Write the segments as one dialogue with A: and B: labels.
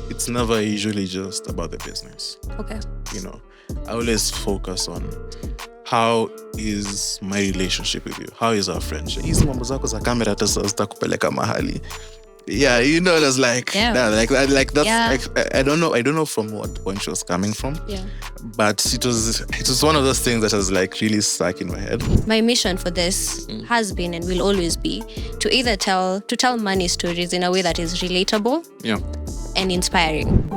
A: it's never usually just about the business.
B: Okay.
A: I always focus on how is my relationship with you? How is our friendship? Hizi mambo zako za kamera hata zitakupeleka mahali. Yeah, that's like that's I don't know from what point she was coming from.
B: Yeah.
A: But it was one of those things that was like really stuck in my head.
B: My mission for this has been and will always be to either tell money stories in a way that is relatable and inspiring.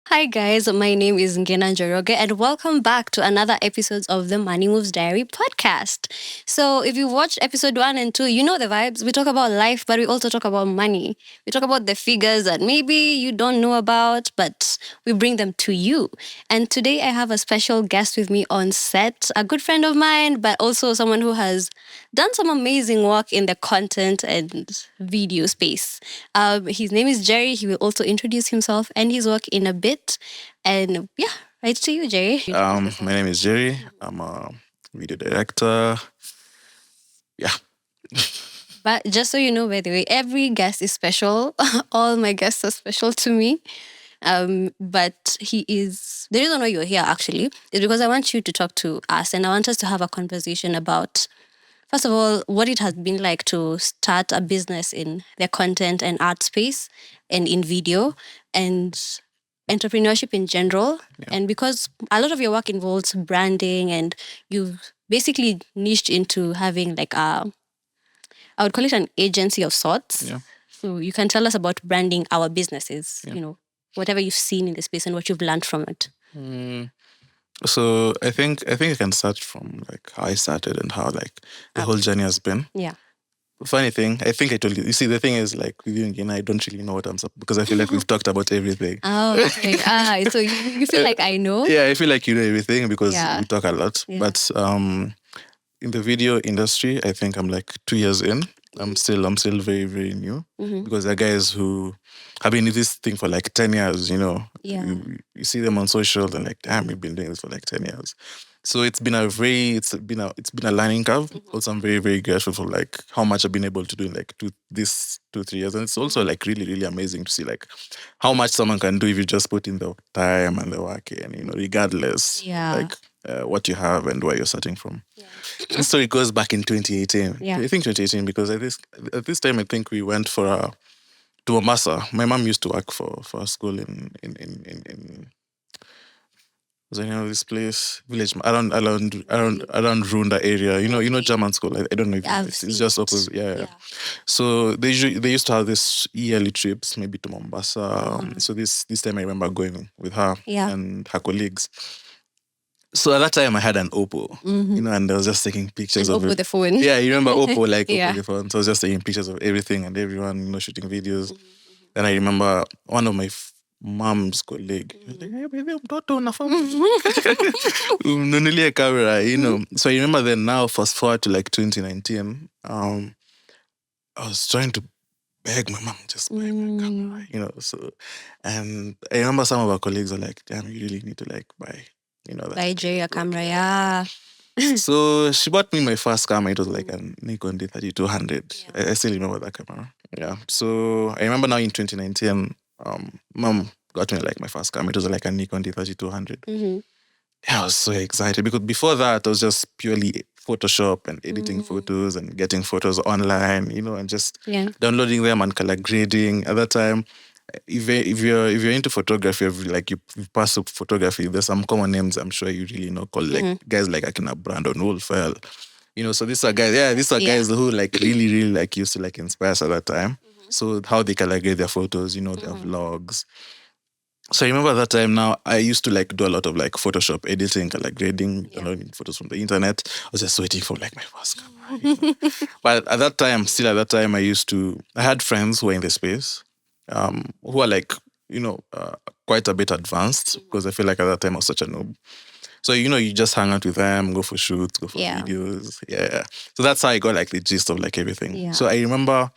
B: Hi guys, my name is Ngina and welcome back to another episode of the Money Moves Diary podcast. So if you watched episode 1 and 2, you know the vibes. We talk about life, but we also talk about money. We talk about the figures that maybe you don't know about, but we bring them to you. And today I have a special guest with me on set, a good friend of mine, but also someone who has done some amazing work in the content and video space. His name is Jerry. He will also introduce himself and his work in a bit. And right to you, Jerry.
A: My name is Jerry. I'm a video director. Yeah.
B: But just so you know, by the way, every guest is special. All my guests are special to me. But the reason why you're here actually is because I want you to talk to us and I want us to have a conversation about, first of all, what it has been like to start a business in the content and art space and in video and entrepreneurship in general. Yeah. And because a lot of your work involves branding and you've basically niched into having like I would call it an agency of sorts.
A: Yeah.
B: So you can tell us about branding our businesses, whatever you've seen in the space and what you've learned from it.
A: So I think I can start from like how I started and how like the whole journey has been.
B: Yeah.
A: Funny thing, I think I told you. You see, the thing is like with you and I don't really know what I'm because I feel like we've talked about everything.
B: Oh, okay. So you feel like I know?
A: Yeah, I feel like you know everything because we talk a lot. Yeah. But in the video industry, I think I'm like 2 years in. I'm still very, very new because there are guys who have been in this thing for like 10 years, Yeah. You see them on social and like, damn, we've been doing this for like 10 years. So it's been a learning curve. Also, I'm very, very grateful for like how much I've been able to do in like 2-3 years. And it's also like really, really amazing to see like how much someone can do if you just put in the time and the work and, regardless like what you have and where you're starting from. Yeah. The story goes back in 2018. Yeah. I think 2018 because at this time I think we went to Mombasa. My mom used to work for a school in was the name of this place? Village around Runda area. You know German school. I don't know if it's just opposite. Yeah. So they used to have this yearly trips, maybe to Mombasa. So this time I remember going with her and her colleagues. So at that time I had an Oppo, and I was just taking pictures of
B: Oppo the phone.
A: Yeah, you remember Oppo, like Oppo the phone. So I was just taking pictures of everything and everyone, shooting videos. Then I remember one of my mom's colleague. Nunulia camera, So I remember then now, fast forward to like 2019, I was trying to beg my mom, just buy my camera, So, and I remember some of our colleagues were like, damn, you really need to like buy, that.
B: Buy Jerry a camera, yeah.
A: So she bought me my first camera. It was like a Nikon D3200. I still remember that camera. Yeah. So I remember now in 2019, mom got me like my first camera. It was like a Nikon D3200. Yeah, I was so excited because before that I was just purely Photoshop and editing photos and getting photos online, and just downloading them and color grading. At that time, if you're into photography, like you pass up photography, there's some common names I'm sure you really know called like guys like Akina Brandon Wolfell. So these are guys who like really, really like used to like inspire us at that time. So how they color grade their photos, their vlogs. So I remember at that time now, I used to like do a lot of like Photoshop editing, color grading, downloading photos from the internet. I was just waiting for like my first camera. But at that time, I had friends who were in the space, who are like, quite a bit advanced because I feel like at that time I was such a noob. So, you just hang out with them, go for shoots, go for videos. Yeah. So that's how I got like the gist of like everything. Yeah. So I remember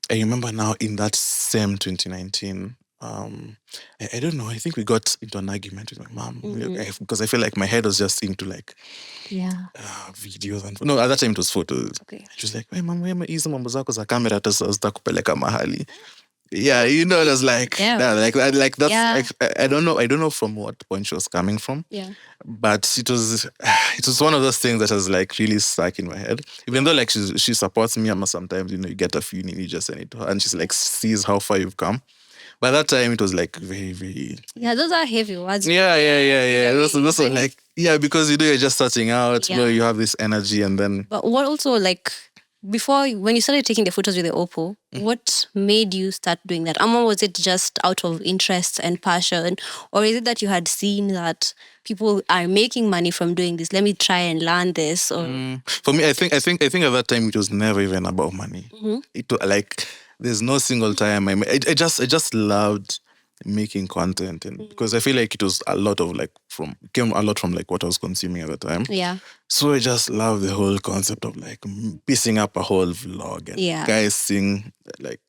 A: now in that same 2019, I don't know. I think we got into an argument with my mom because I feel like my head was just into like videos and no, at that time it was photos.
B: Okay.
A: She was like, "Hey, mama, hizo mambo zako za kamera hata zitakupeleka mahali." Yeah, you know, it was like like that's I don't know. I don't know from what point she was coming from.
B: Yeah.
A: But it was one of those things that was like really stuck in my head. Even though like she supports me, and sometimes you get a feeling you just send it to her, and she's like sees how far you've come. By that time, it was like very, very.
B: Yeah, those are heavy words.
A: Yeah. Those are like because you're just starting out. You have this energy, and then.
B: But what also like before when you started taking the photos with the Oppo, what made you start doing that? Was it just out of interest and passion, or is it that you had seen that people are making money from doing this? Let me try and learn this. Or
A: for me, I think at that time it was never even about money. It like there's no single time I just loved making content, and because I feel like it was a lot of like came a lot from like what I was consuming at the time.
B: Yeah.
A: So I just love the whole concept of like piecing up a whole vlog and guys seeing like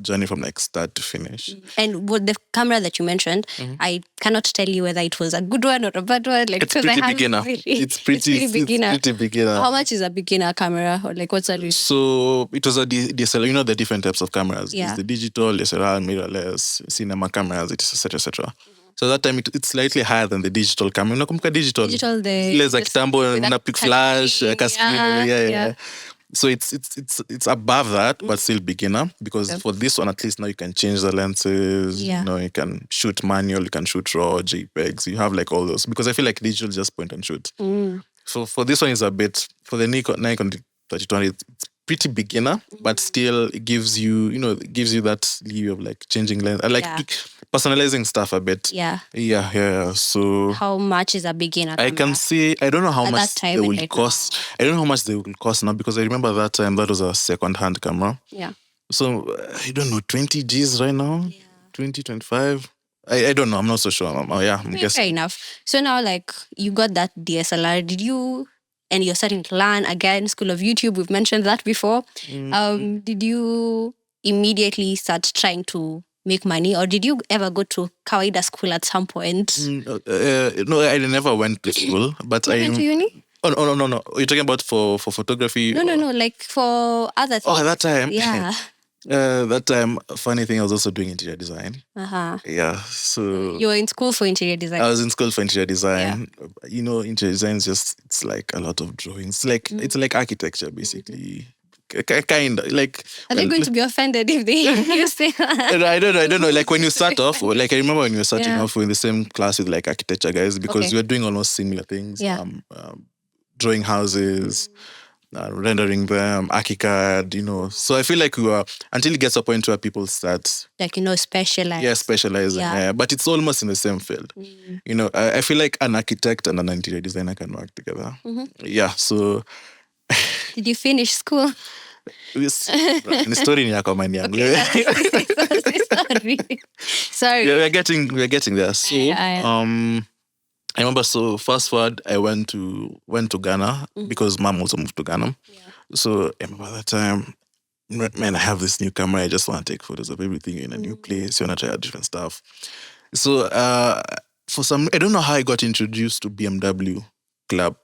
A: journey from like start to finish.
B: And with the camera that you mentioned, I cannot tell you whether it was a good one or a bad one. Like
A: it's pretty beginner. It's pretty beginner. It's pretty beginner.
B: How much is a beginner camera, or like what's that?
A: So it was a DSLR. You know the different types of cameras. Yeah. It's the digital, DSLR, mirrorless, cinema cameras, etc. etc. So that time it's slightly higher than the digital camera. Unakumbuka digital?
B: Digital,
A: the like kitambo una pick flash, yeah. So it's above that, but still beginner, because for this one at least now you can change the lenses. You know, you can shoot manual, you can shoot raw, JPEGs. You have like all those, because I feel like digital just point and shoot. So for this one is a bit, for the Nikon 3200, it's pretty beginner, but still it gives you, that leeway of like changing lens. I like personalizing stuff a bit. Yeah. So
B: how much is a beginner camera?
A: I can say I don't know how much they will cost. I don't know how much they will cost now, because I remember that time that was a second-hand camera. Yeah. So I don't know, 20 Gs right now? 20, 25? I don't know. I'm not so sure. I'm guessing.
B: Fair enough. So now like you got that DSLR. And you're starting to learn again, School of YouTube, we've mentioned that before. Did you immediately start trying to make money, or did you ever go to Kawaida school at some point?
A: No, I never went to school, but I
B: went to uni?
A: Oh, no. You're talking about for photography?
B: No, like for other things.
A: Oh, at that time?
B: Yeah.
A: That time, funny thing, I was also doing interior design. Yeah, so...
B: You were in school for interior design?
A: I was in school for interior design. Yeah. Interior design is just, it's like a lot of drawings. It's like architecture, basically. Kind of, like...
B: Are they going to be offended if they hear you say that?
A: I don't know. Like when you start off, like I remember when you were starting off, we're in the same class with like architecture guys, because we were doing almost similar things.
B: Yeah.
A: Drawing houses... rendering them, ArchiCAD, So I feel like we were, until it gets a point where people start...
B: Like, specialize.
A: Yeah, specializing. Yeah. But it's almost in the same field. I feel like an architect and an interior designer can work together. Yeah, so...
B: Did you finish school?
A: Ni story ni yako mani yangu.
B: Sorry.
A: Yeah, we're getting there. So, I remember, so fast forward, I went to Ghana because mom also moved to Ghana. Yeah. So I remember that time, man, I have this new camera. I just want to take photos of everything in a new place. You want to try out different stuff. So for some, I don't know how I got introduced to BMW Club.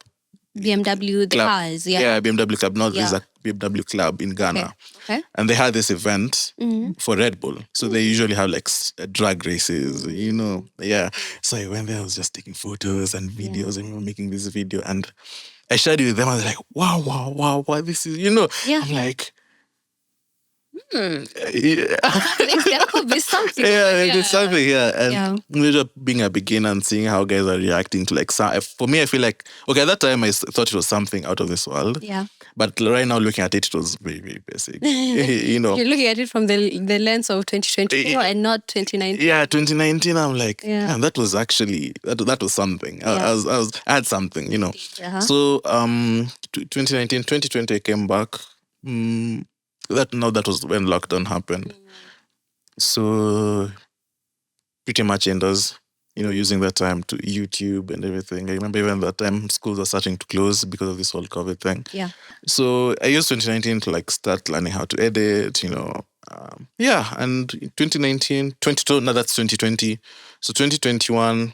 B: BMW, the cars, yeah.
A: Yeah, BMW Club. Now there's a BMW Club in Ghana. Okay. And they had this event for Red Bull. So they usually have like drag races, Yeah. So I went there, I was just taking photos and videos and we were making this video. And I shared it with them and they're like, wow, this is,
B: Yeah.
A: I'm like...
B: There could be something.
A: There's something here. And just being a beginner and seeing how guys are reacting to like... For me, I feel like... Okay, at that time, I thought it was something out of this world. Yeah. But right now, looking at it was very, very basic. You're
B: looking at it from the lens of 2024 and not 2019.
A: Yeah, 2019, I'm like, that was actually... That was something. I had something, So, 2019, 2020, I came back. That was when lockdown happened. So pretty much enders, using that time to YouTube and everything. I remember even that time schools were starting to close because of this whole COVID thing. Yeah. So I used 2019 to like start learning how to edit, Yeah, and in 2019, 22, no, that's 2020. So 2021,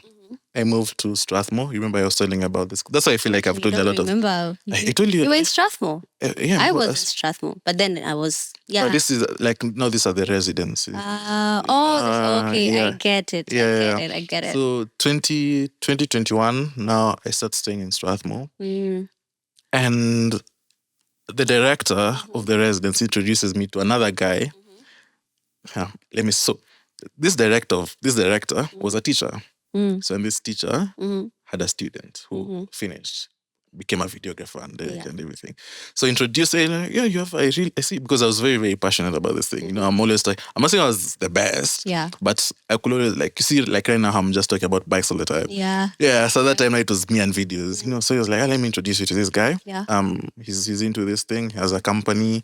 A: I moved to Strathmore. You remember I was telling about this? That's why I feel like I've
B: You
A: told you a
B: don't
A: lot of.
B: remember?
A: I told you.
B: You were in Strathmore.
A: Yeah,
B: I was in Strathmore, but then I was
A: No, this is like no, these are the residences.
B: Okay, I
A: Yeah,
B: get it.
A: yeah.
B: I get it.
A: So 2021, now I start staying in Strathmore,
B: Mm.
A: and the director of the residence introduces me to another guy. Let me so this director was a teacher.
B: Mm.
A: So and this teacher
B: Mhm.
A: had a student who finished, became a videographer and
B: Yeah.
A: and everything. So introduced her, like, yeah, you have I see, because I was very, very passionate about this thing. You know, I'm always like, I'm not saying I was the best.
B: Yeah.
A: But I could always, like, you see, like right now I'm just talking about bikes all the time.
B: Yeah.
A: Yeah. So that time it was me and videos. You know, so he was like, let me introduce you to this guy.
B: Yeah.
A: He's into this thing, he has a company.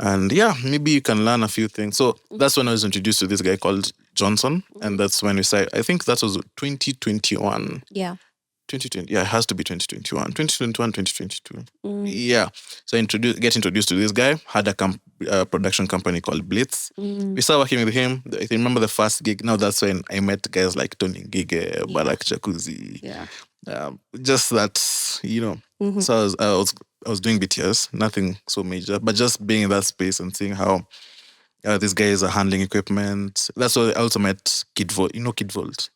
A: And yeah, maybe you can learn a few things. So that's when I was introduced to this guy called Johnson. And that's when we started, I think that was 2021.
B: Yeah.
A: 2020, yeah, it has to be 2021. 2021, 2022.
B: Mm.
A: Yeah. So get introduced to this guy, had a production company called Blitz. We started working with him. I remember the first gig. Now that's when I met guys like Tony Gige, Barak Jacuzzi.
B: Yeah.
A: Just that, you know. So I was doing BTS, nothing so major, but just being in that space and seeing how these guys are handling equipment. That's why I also met Kid Volt. You know Kid Volt?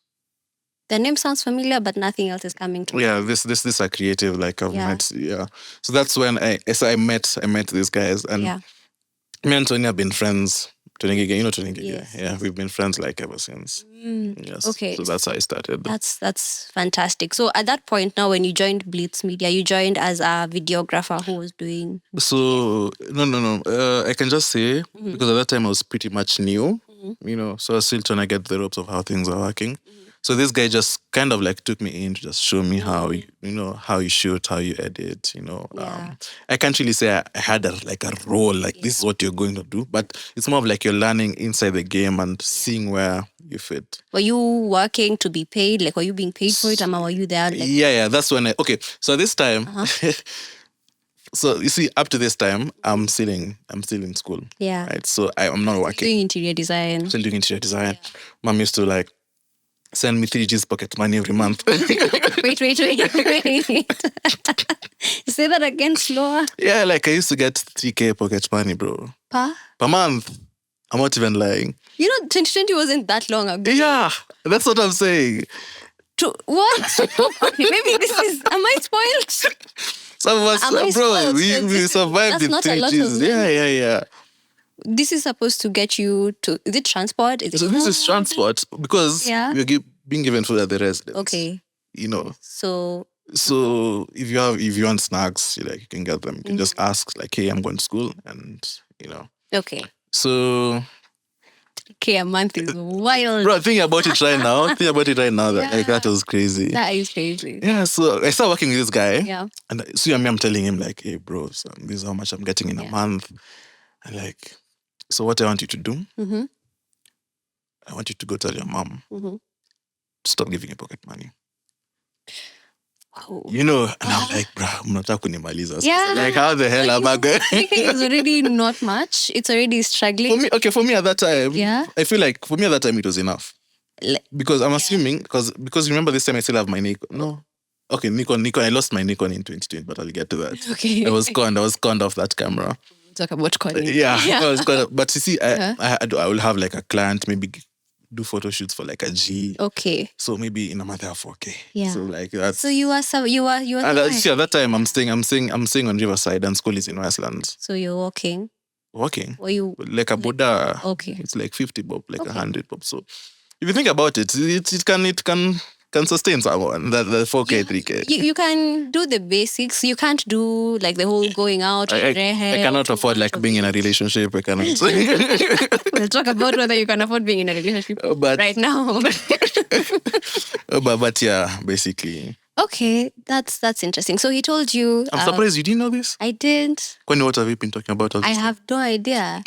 B: The name sounds familiar, but nothing else is coming to
A: Yeah, this are creative. Like I've
B: Yeah.
A: met. Yeah, so that's when I met these guys, and
B: Yeah.
A: me and Tony have been friends. Tony Gige, you know Tony Gige?
B: Yes.
A: Yeah, we've been friends like ever since. Yes.
B: Okay.
A: So that's how I started.
B: That's fantastic. So at that point now, when you joined Blitz Media, you joined as a videographer who was doing.
A: So no. I can just say because at that time I was pretty much new, you know, so I was still trying to get the ropes of how things are working. So this guy just kind of like took me in to just show me how how you shoot, how you edit. You know,
B: Yeah.
A: I can't really say I had like a role like this is what you're going to do, but it's more of like you're learning inside the game and seeing where you fit.
B: Were you working to be paid? Like, were you being paid for it? Or were you there? Like,
A: Yeah. That's when okay. So this time. So you see, up to this time, I'm still in school.
B: Yeah.
A: Right. So I'm not working.
B: doing interior design.
A: Still doing interior design. Mom used to like send me 3G's pocket money every month.
B: Wait. Say that again slower.
A: Yeah, like I used to get 3K pocket money, bro. Per month. I'm not even lying.
B: You know, 2020 wasn't that long ago.
A: Yeah, that's what I'm saying.
B: What? Maybe this is. Am I spoiled?
A: Some of us, bro, we survived the 3Gs. Yeah.
B: This is supposed to get you to. Is it transport?
A: So this is transport because we're being given food at the residence.
B: Okay.
A: You know.
B: So
A: if you want snacks, you can get them. You can just ask like, hey, I'm going to school, and
B: Okay.
A: So.
B: Okay, a month is wild.
A: Bro, think about it right now. That was crazy.
B: That is crazy.
A: Yeah, so I started working with this guy.
B: Yeah.
A: And so I'm telling him like, hey bro, so this is how much I'm getting in a month. And like, so what I want you to do, I want you to go tell your mom to stop giving you pocket money.
B: Wow.
A: You know, and I'm like, bro, I'm not kunimaliza.
B: Yeah.
A: Like, how the hell am I going?
B: It's already not much. It's already struggling.
A: For me at that time,
B: Yeah.
A: I feel like for me at that time it was enough. Because I'm assuming, because remember this time I still have my Nikon. No. Okay, Nikon. I lost my Nikon in 2020, but I'll get to that.
B: Okay.
A: I was conned off that camera.
B: Talk about conning.
A: Yeah. I was conned. But you see, I will have like a client, maybe do photo shoots for like a G.
B: Okay.
A: So maybe in a month I have 4K.
B: Yeah.
A: So like that's.
B: So you are.
A: And see, at that time I'm staying on Riverside and school is in Westlands.
B: So you're walking.
A: Walking.
B: Or you
A: like a Buddha.
B: Okay.
A: It's like 50 bob, like 100 bob. So if you think about it, it can sustain someone that 4K, 3K.
B: You can do the basics. You can't do like the whole going out.
A: I cannot afford like being in a relationship. I cannot.
B: We'll talk about whether you can afford being in a relationship right now.
A: but yeah, basically.
B: Okay, that's interesting. So he told you.
A: I'm surprised you didn't know this.
B: I didn't.
A: What have you been talking about?
B: I have no idea.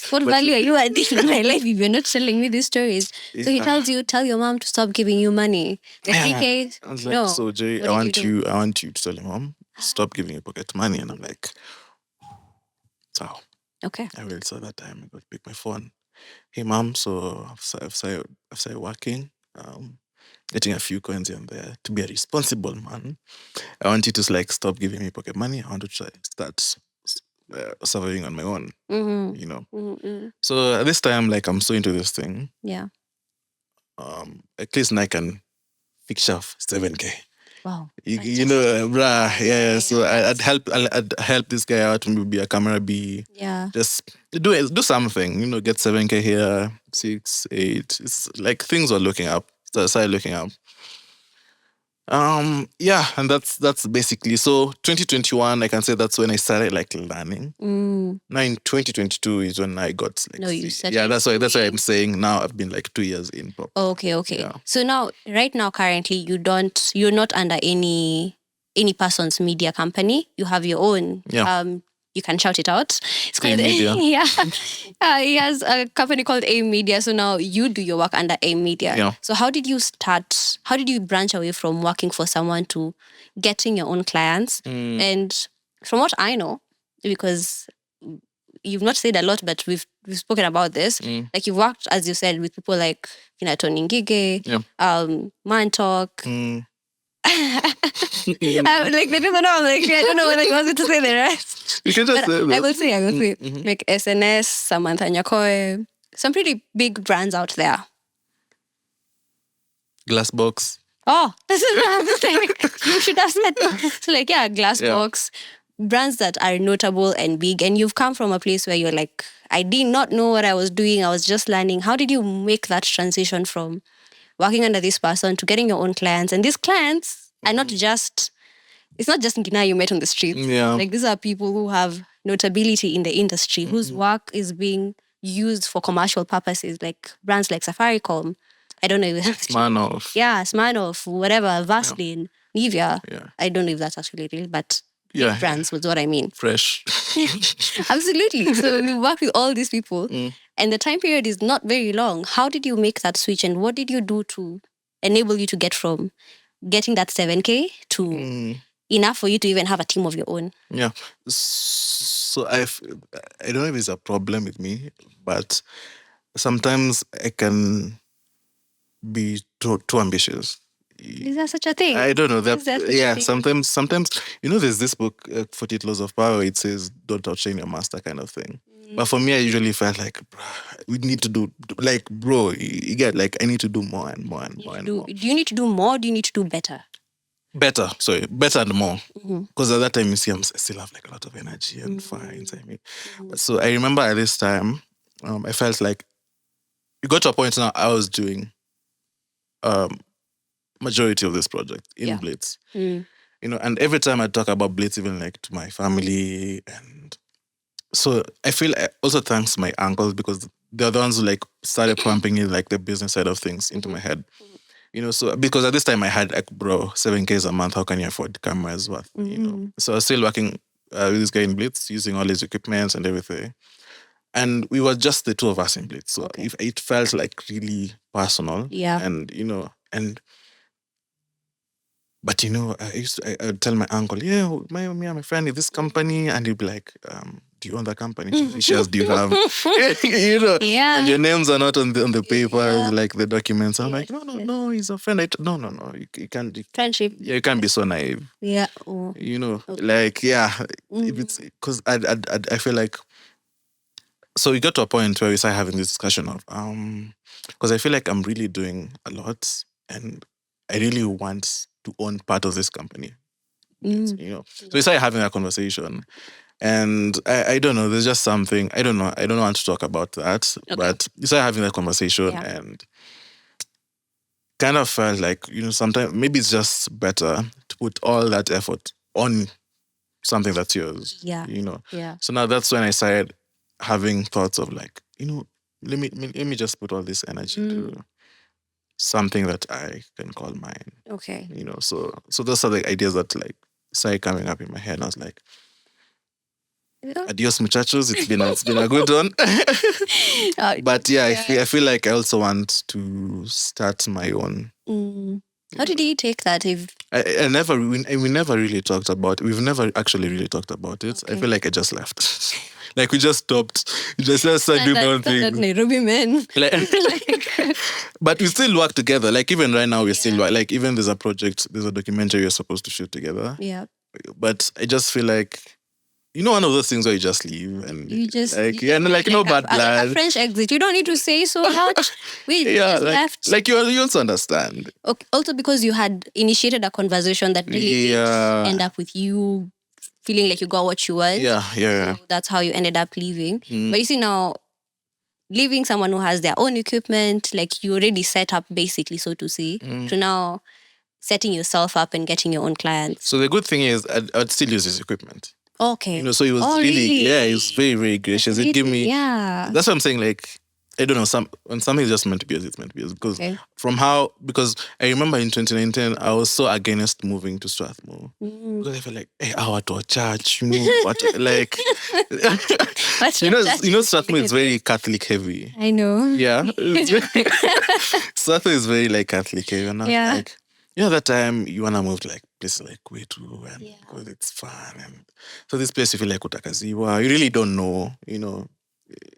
B: What value are you adding in my life if you're not telling me these stories? So he tells you, tell your mom to stop giving you money. The 3K.
A: I was like,
B: no.
A: So Jay, I want you to tell your mom stop giving you pocket money, and I'm like, how?
B: Okay.
A: I will. So that time I got to pick my phone. Hey, mom. So I've started working. Getting a few coins here and there to be a responsible man. I want you to like stop giving me pocket money. I want to try start surviving on my own.
B: Mm-hmm.
A: You know.
B: Mm-hmm.
A: So at this time, like I'm so into this thing.
B: Yeah.
A: At least I can fix off 7K.
B: Wow.
A: Bruh, yeah.
B: Yeah,
A: So
B: that's-
A: I'd help this guy out, maybe be a camera B.
B: Yeah.
A: Just do something, get 7K here, 6, 8. It's like things were looking up. So I started looking up. Yeah, and that's basically so 2021, I can say that's when I started like learning.
B: Mm.
A: Now in 2022 is when I got like
B: No, you started
A: yeah, that's why I'm
B: doing-
A: saying now I've been like 2 years in pop.
B: Okay, okay.
A: Yeah.
B: So now, right now, currently, you're not under any person's media company. You have your own.
A: Yeah.
B: You can shout it out. It's called
A: Aimedia.
B: yeah. He has a company called aimedia. So now you do your work under aimedia.
A: Yeah.
B: So how did you start? How did you branch away from working for someone to getting your own clients? And from what I know, because you've not said a lot, but we've spoken about this. Like you've worked, as you said, with people like Tony Ngige,
A: Yeah.
B: Man Talk.
A: Yeah.
B: Like they don't know. Like I don't know whether you wanted to say the rest.
A: You can just
B: But
A: say that.
B: I will say. Like SNS, Samantha Nyakoe, some pretty big brands out there.
A: Glassbox.
B: Oh, this is what I'm saying. You should have said. So like Glassbox, brands that are notable and big, and you've come from a place where you're like, I did not know what I was doing. I was just learning. How did you make that transition from working under this person to getting your own clients? And these clients are not just, it's not just Ngina you met on the streets.
A: Yeah.
B: Like these are people who have notability in the industry, whose work is being used for commercial purposes, like brands like Safaricom. I don't know if that's
A: Smirnoff.
B: yeah, Smirnoff, whatever, Vaseline, Nivea.
A: Yeah.
B: I don't know if that's actually real, but
A: Yeah.
B: brands was what I mean.
A: Fresh.
B: Absolutely. So we work with all these people, and the time period is not very long. How did you make that switch, and what did you do to enable you to get from getting that 7K to enough for you to even have a team of your own?
A: Yeah. So I don't know if it's a problem with me, but sometimes I can be too ambitious.
B: Is there such a thing?
A: I don't know
B: Is there
A: that.
B: such a
A: Yeah,
B: thing?
A: sometimes there's this book, 48 Laws of Power. It says don't outshine your master, kind of thing. But for me, I usually felt like, bruh, we need to do like, bro, you get like I need to do more and more and more and more.
B: Do you need to do more? Do you need to do better?
A: Better and more. Because at that time, you see, I still have like a lot of energy and fire inside me. So I remember at this time, I felt like it got to a point now I was doing majority of this project in Blitz. And every time I talk about Blitz, even like to my family, and so I feel also thanks to my uncles, because they're the ones who like started pumping in like the business side of things into my head. So because at this time I had like, bro, 7K a month, how can you afford cameras? What? So I was still working with this guy in Blitz, using all his equipment and everything. And we were just the two of us in Blitz. So if it felt like really personal.
B: Yeah.
A: And but I would tell my uncle, yeah, me and my friend in this company, and he'd be like, do you own the company? How many shares do you have?
B: Yeah.
A: And your names are not on the papers, like the documents. I'm like, no, he's a friend. No, you can't.
B: Friendship.
A: Yeah, you can't be so naive.
B: Yeah. Oh.
A: Like, yeah, if it's because I feel like. So we got to a point where we started having this discussion of because I feel like I'm really doing a lot, and I really want to own part of this company. So we started having that conversation, and I don't know. There's just something I don't know. I don't want to talk about that, but we started having that conversation, and kind of felt like sometimes maybe it's just better to put all that effort on something that's yours.
B: Yeah.
A: Yeah. So now that's when I started having thoughts of like, let me just put all this energy to something that I can call mine.
B: Okay.
A: So those are the ideas that like started coming up in my head. And I was like, adios muchachos, it's been a good one. But yeah, I feel like I also want to start my own.
B: How did you take that?
A: we never really talked about it. We've never actually really talked about it. I feel like I just left. Like we just stopped. We just started doing our own
B: That
A: thing.
B: Nairobi men.
A: Like, but we still work together. Like even right now, we still work. Like even there's a project, there's a documentary we're supposed to shoot together.
B: Yeah.
A: But I just feel like, one of those things where you just leave and
B: You just
A: like no bad
B: a
A: blood.
B: French exit. You don't need to say so much. We just left.
A: Like you also understand.
B: Okay, also because you had initiated a conversation that really did end up with you feeling like you got what you want.
A: Yeah.
B: So that's how you ended up leaving.
A: Mm.
B: But you see now, leaving someone who has their own equipment, like you already set up basically, so to say, to now setting yourself up and getting your own clients.
A: So the good thing is I'd still use his equipment.
B: Okay.
A: So he was he was very, very gracious. It gave me, that's what I'm saying, like, I don't know, when something is just meant to be as it's meant to be as, because because I remember in 2019, I was so against moving to Strathmore. Because I felt like, hey, I want to a church, what, like, Strathmore is very Catholic heavy.
B: I know.
A: Yeah. Strathmore is very like Catholic heavy. And like, that time you want to move to like places like Kwetu and because it's fun. And so this place you feel like Utakaziwa, you really don't know,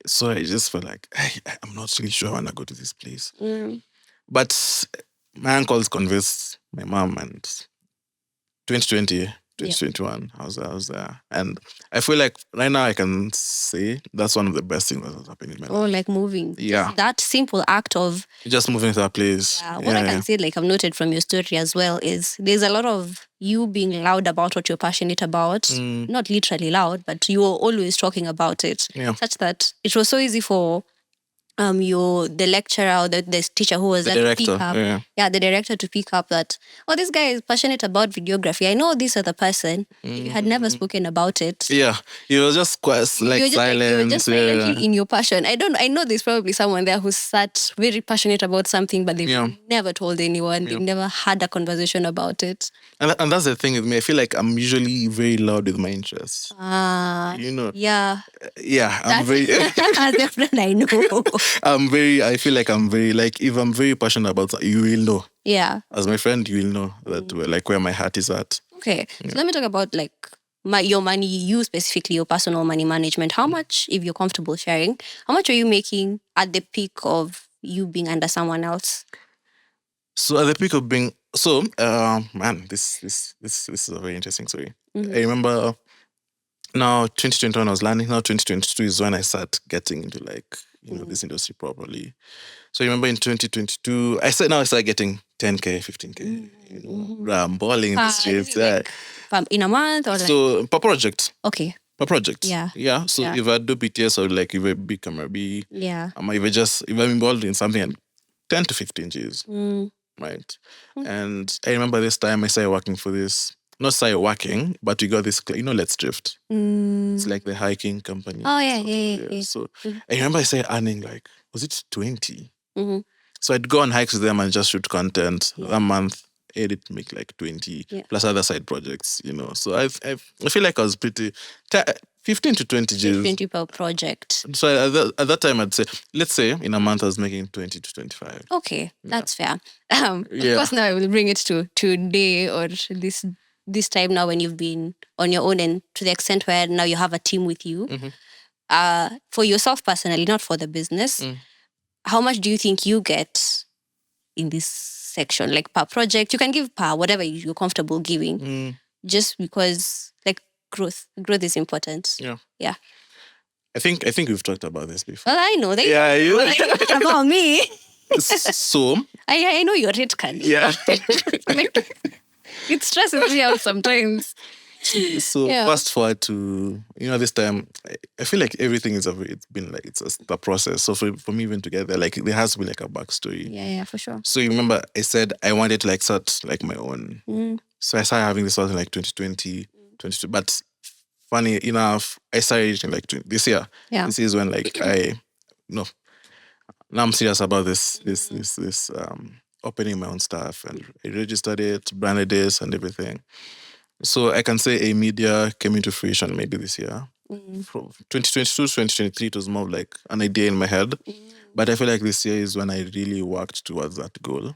A: So I just felt like, hey, I'm not really sure I want to go to this place. But my uncles convinced my mom, and 2020, 2021, I was there. And I feel like right now I can say that's one of the best things that has happened in my life.
B: Oh, like moving.
A: Yeah.
B: That simple act of
A: just moving to a place.
B: Yeah. What I can say, like I've noted from your story as well, is there's a lot of you being loud about what you're passionate about. Not literally loud, but you're always talking about it. Such that it was so easy for the lecturer or the teacher who was
A: the
B: there
A: director,
B: to pick up, the director to pick up that, oh, this guy is passionate about videography. I know this other person. You had never spoken about it.
A: Yeah, he was just quite like silent.
B: You were just silently in your passion. I know there's probably someone there who's sat very passionate about something, but they've never told anyone. They've never had a conversation about it.
A: And that's the thing with me. I feel like I'm usually very loud with my interests.
B: Yeah.
A: Yeah, I'm very.
B: As a friend, I know.
A: I feel like I'm very, like, if I'm very passionate about something, you will know.
B: Yeah.
A: As my friend, you will know that, like, where my heart is at.
B: Okay. So let me talk about, like, your money, you specifically, your personal money management. How much, if you're comfortable sharing, how much are you making at the peak of you being under someone else?
A: So at the peak of being, man, this is a very interesting story. I remember now 2021 I was learning. Now 2022 is when I start getting into like, this industry properly. So I remember in 2022, I started getting 10K, 15K, I'm balling in the streets.
B: Like, in a month or
A: so per project.
B: Okay.
A: Per project.
B: Yeah.
A: So if I do BTS or like if I be camera B, if I'm involved in something at 10 to 15 Gs. Right. And I remember this time I started working for this. Not started working, but we got this, Let's Drift. It's like the hiking company.
B: Oh, yeah.
A: So I remember I started earning like, was it 20? So I'd go on hikes with them and just shoot content. A month, edit, make like 20, plus other side projects, So I feel like I was pretty, 15 to 20 Gs.
B: 20 per project.
A: So at that time, I'd say, let's say in a month I was making 20 to 25.
B: Okay, that's fair. Of course, now I will bring it to today or this time now when you've been on your own and to the extent where now you have a team with you. For yourself personally, not for the business, how much do you think you get in this section? Like per project, you can give per whatever you're comfortable giving. Just because like growth is important. Yeah.
A: I think we've talked about this before.
B: Well, I know that.
A: Yeah,
B: about me.
A: So
B: I know your rate card.
A: Yeah.
B: It stresses me out sometimes.
A: So fast forward to this time, I feel like everything it's been like it's a process. So for me even together, like there has to be like a backstory.
B: Yeah, for sure.
A: So you remember I said I wanted to like start like my own. So I started having this in like 2020, 22. But funny enough, I started in like this year.
B: Yeah.
A: This is when like now I'm serious about this opening my own stuff, and I registered it, branded this and everything. So I can say aimedia came into fruition maybe this year. From 2022 to 2023, it was more like an idea in my head. But I feel like this year is when I really worked towards that goal.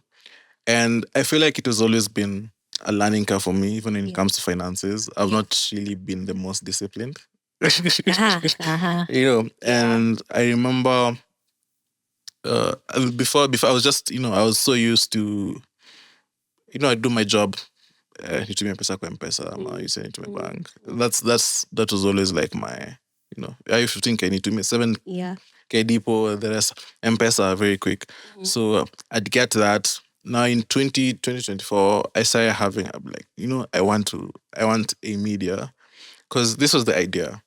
A: And I feel like it has always been a learning curve for me, even when it comes to finances. I've not really been the most disciplined. You know, and I remember before I was just, I was so used to, I do my job. Nitumie pesa kwa mpesa ama you send it to my bank. That was always like my, I used to think I need to make 7K depot, the rest mpesa very quick. So I'd get that. Now in 2024, I started having, I'm like, I want a media, because this was the idea.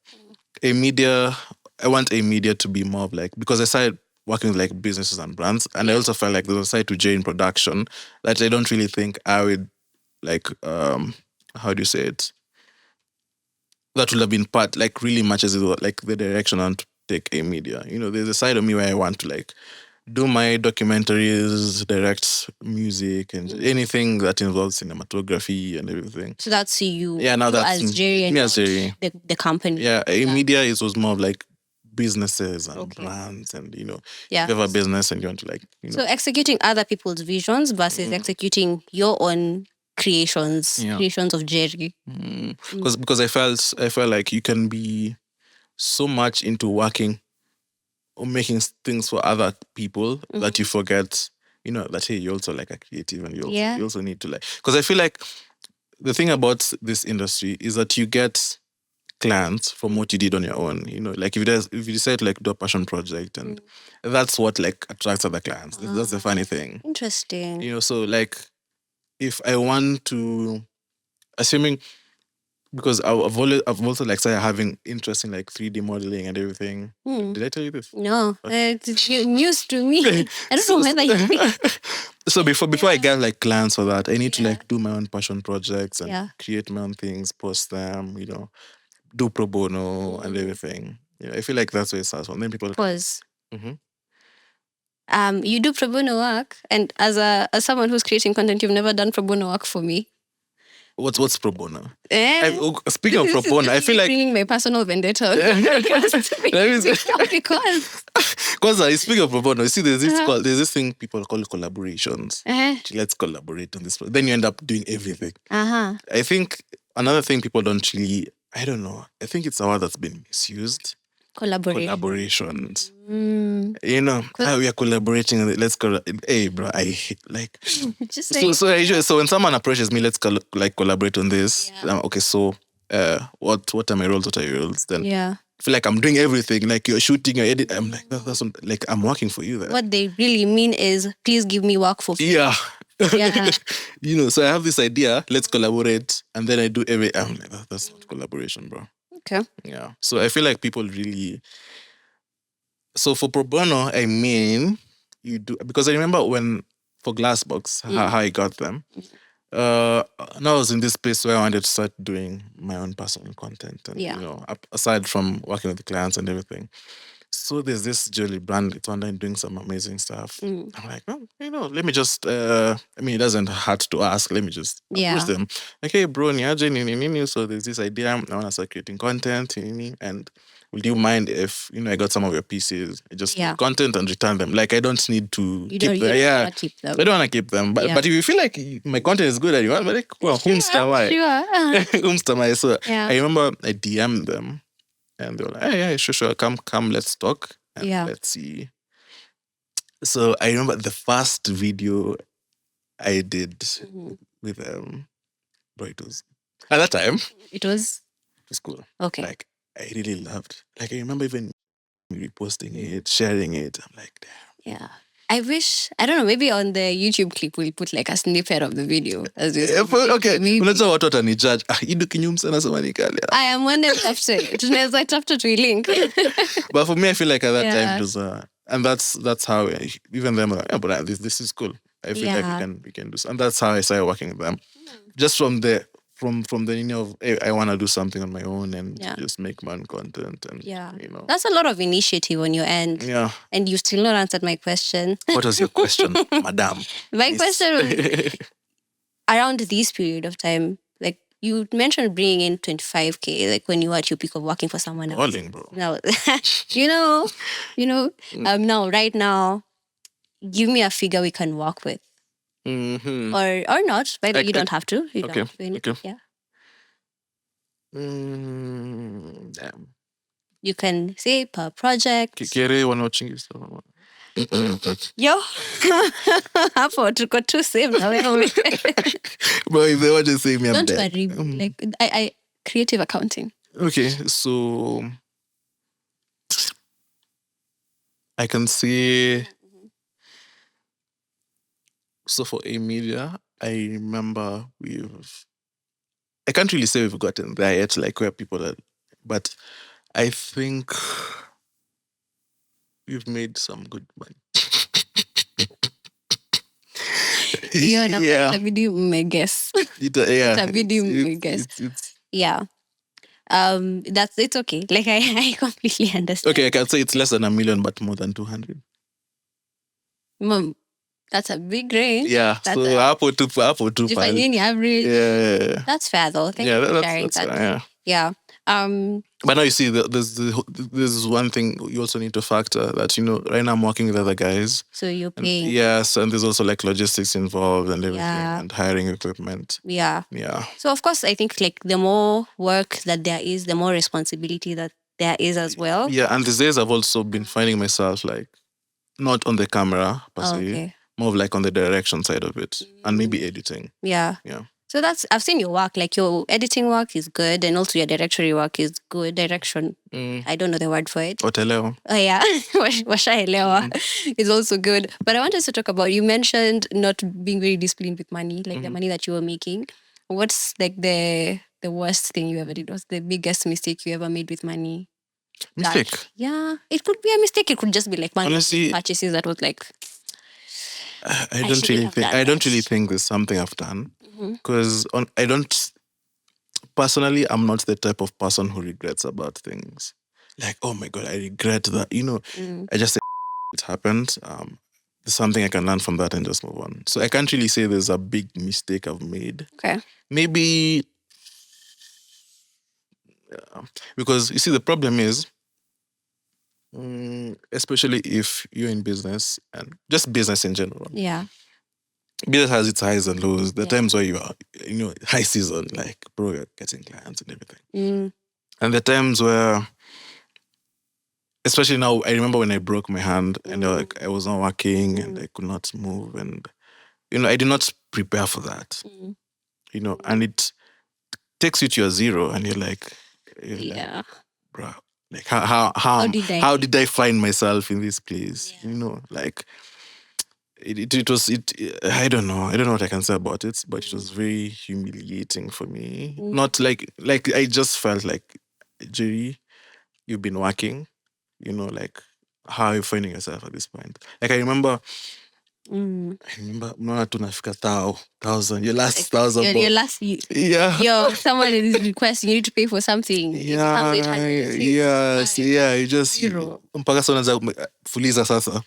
A: A media, I want a media to be more of like, because I started working with like businesses and brands, and I also felt like there was a side to J in production that I don't really think I would like, how do you say it, that would have been part, like really matches with like the direction I want to take a media. There's a side of me where I want to like do my documentaries, direct music, and anything that involves cinematography and everything.
B: So that's you.
A: Yeah, now
B: you
A: that's
B: as Jerry and
A: me as Jerry.
B: the company.
A: Yeah, a media was more of like businesses and brands, and if you have a business and you want to like,
B: So executing other people's visions versus executing your own creations of Jerry.
A: Because I felt like you can be so much into working or making things for other people that you forget, that hey, you're also like a creative, and you also need to like, because I feel like the thing about this industry is that you get clients from what you did on your own. Like if you decide to like do a passion project, and that's what like attracts other clients. That's the funny thing.
B: Interesting.
A: So like if I want to, assuming, because I've also like started having interest in like 3D modeling and everything. Did I tell you this?
B: No, it's news to me. I don't know whether you.
A: So before I get like clients for that, I need to like do my own passion projects and create my own things, post them, do pro bono and everything. I feel like that's where it starts from. Then people
B: pause. You do pro bono work, and as someone who's creating content, you've never done pro bono work for me.
A: What's pro bono? Speaking of pro bono, I feel like
B: bringing my personal vendetta.
A: Because speaking of pro bono, you see, there's this thing people call collaborations. Let's collaborate on this. Then you end up doing everything. I think another thing people don't really, I don't know, I think it's a word that's been misused. Collaborations. We are collaborating. Let's hey, bro, I hate like. So when someone approaches me, let's collaborate on this. Okay, so what are my roles? What are your roles? Then I feel like I'm doing everything. Like you're shooting, you're editing. I'm like that's like I'm working for you there.
B: What they really mean is, please give me work for free.
A: Yeah. So I have this idea. Let's collaborate, and then I do I'm like that's not collaboration, bro.
B: Okay.
A: Yeah. So I feel like people really. So for pro bono, I mean, you do, because I remember when for Glassbox, how I got them. Now I was in this place where I wanted to start doing my own personal content, and aside from working with the clients and everything. So there's this jewelry brand, it's online doing some amazing stuff. I'm like, let me just, it doesn't hurt to ask. Let me just approach them. Like, hey, bro, so there's this idea. I want to start creating content, and would you mind if, I got some of your pieces, I just make content and return them? Like, I don't need to keep them.
B: I
A: don't want to keep them. But if you feel like my content is good and you want, like, well, whomstamai. So I remember I DM'd them. And they were like, hey, sure, come, let's talk. And let's see. So I remember the first video I did with bro, it was at that time.
B: It was
A: cool.
B: Okay.
A: Like I really loved. Like I remember even reposting it, sharing it. I'm like, damn.
B: Yeah. I wish, I don't know, maybe on the YouTube clip we'll put like a snippet of the video.
A: Okay. Unajua watu watanijudge. Idu kinyume sana samani kali.
B: I am one after. Tunaweza chapter to link.
A: But for me, I feel like at that time it was and that's how even them like, but this is cool. I feel like we can do so. And that's how I started working with them. Just from the of hey, I want to do something on my own and just make my own content and
B: that's a lot of initiative on your end.
A: Yeah.
B: And you still not answered my question.
A: What was your question, madam?
B: My question was around this period of time, like you mentioned bringing in 25K, like when you were at your peak of working for someone else.
A: Rolling, bro.
B: Now, now right now, give me a figure we can work with. Or not, but you don't have to. You don't have to.
A: Okay.
B: Yeah.
A: Damn.
B: You can say per project.
A: Kere watching you so.
B: Yo, hapo tuko tu same na wewe.
A: But if they want to say me, I'm
B: Don't
A: dead.
B: worry. Like I creative accounting.
A: Okay, so I can see. So for aimedia, I remember I can't really say we've gotten there yet, like where people are, but I think we've made some good money. Yeah.
B: Itabidi mmeguess.
A: Yeah.
B: Itabidi mmeguess. Yeah. It's okay. Like I completely understand.
A: Okay, I can say it's less than 1 million, but more than 200.
B: Mom, that's a big range.
A: Yeah.
B: That's
A: so hapo tu
B: Defining average.
A: Yeah.
B: That's fair though. Thank you for sharing
A: that's
B: that.
A: fair, yeah. But now you see, there's one thing you also need to factor that, right now I'm working with other guys.
B: So you're paying.
A: Yes, and there's also like logistics involved and everything,
B: Yeah.
A: and hiring equipment.
B: Yeah.
A: Yeah.
B: So of course, I think like the more work that there is, the more responsibility that there is as well.
A: Yeah, and these days I've also been finding myself like not on the camera per se,
B: Okay.
A: more of like on the direction side of it, and maybe editing.
B: Yeah.
A: Yeah.
B: So I've seen your work, like your editing work is good, and also your directory work is good. Direction, I don't know the word for it.
A: Otelewa.
B: Oh yeah, washaelewa is also good. But I wanted to talk about, you mentioned not being very disciplined with money, like the money that you were making. What's like the worst thing you ever did? What's the biggest mistake you ever made with money?
A: Mistake?
B: Yeah, it could be a mistake. It could just be like money
A: Honestly,
B: purchases that was like,
A: I don't really think there's something I've done, because I don't personally. I'm not the type of person who regrets about things. Like, oh my god, I regret that. I just say it happened. There's something I can learn from that and just move on. So I can't really say there's a big mistake I've made.
B: Okay.
A: Maybe because you see the problem is, especially if you're in business and just business in general.
B: Yeah.
A: Business has its highs and lows. There are times where you are, high season, like, bro, you're getting clients and everything. And the times where, especially now, I remember when I broke my hand and I was not working and I could not move, and I did not prepare for that. And it takes you to your zero, and you're like, bro, like how did I find myself in this place? Like it was I don't know what I can say about it, but it was very humiliating for me. Not like I just felt like, Jerry, you've been working, like, how are you finding yourself at this point? Like I remember mnaona tunafika 1,000, your last 1,000.
B: Your last someone is requesting you need to pay for something.
A: You just mpaka sasa unaanza fuliza sasa.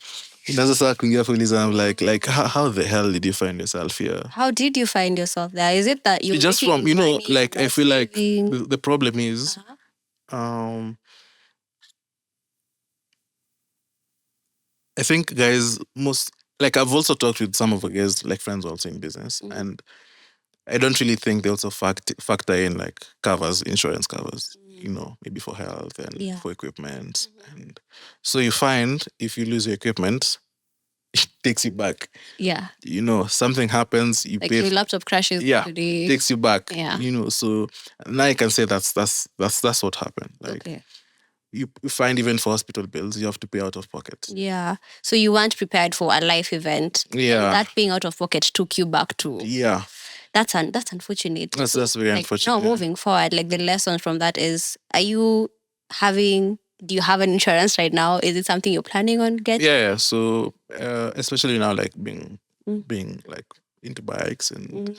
A: Unaanza sasa kuingia fuliza. I'm like how the hell did you find yourself here?
B: How did you find yourself there? Is it that you
A: just from like I feel like the problem is I think guys, like I've also talked with some of the guys, like friends also in business, and I don't really think they also factor in like covers, insurance covers, maybe for health and for equipment. And so you find if you lose your equipment, it takes you back.
B: Yeah.
A: Something happens, you
B: like
A: pay.
B: Your laptop crashes today.
A: Takes you back.
B: Yeah.
A: So now I can say that's what happened. Like,
B: okay.
A: You find even for hospital bills, you have to pay out of pocket.
B: Yeah. So you weren't prepared for a life event.
A: Yeah.
B: And that paying out of pocket took you back to.
A: Yeah.
B: That's unfortunate.
A: That's very unfortunate.
B: Now moving forward, like the lesson from that is, do you have an insurance right now? Is it something you're planning on getting?
A: Yeah. So especially now, like being like into bikes, and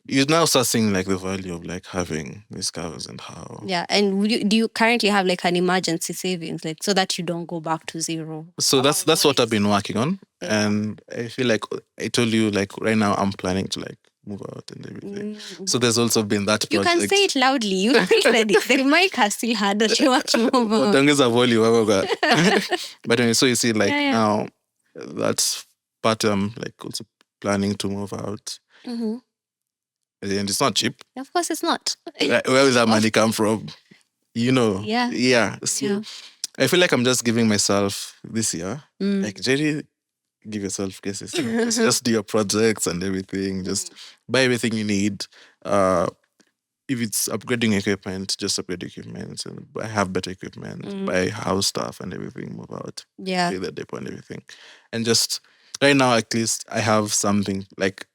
A: you now start seeing like the value of like having these covers and how.
B: Yeah. And do you currently have like an emergency savings, like so that you don't go back to zero?
A: So that's what I've been working on. Yeah. And I feel like I told you, like right now I'm planning to like move out and everything. So there's also been that project.
B: You can say it loudly. You said it. The mic has still had that you want to move on.
A: But anyway, so you see, like now that's part I'm like also planning to move out. And it's not cheap.
B: Of course it's not.
A: Where will that money come from? Yeah. So I feel like I'm just giving myself this year, like Jerry, give yourself cases. Just do your projects and everything. Just buy everything you need. If it's upgrading equipment, just upgrade equipment and have better equipment, buy house stuff and everything, move out, pay the depot and everything. And just right now, at least I have something like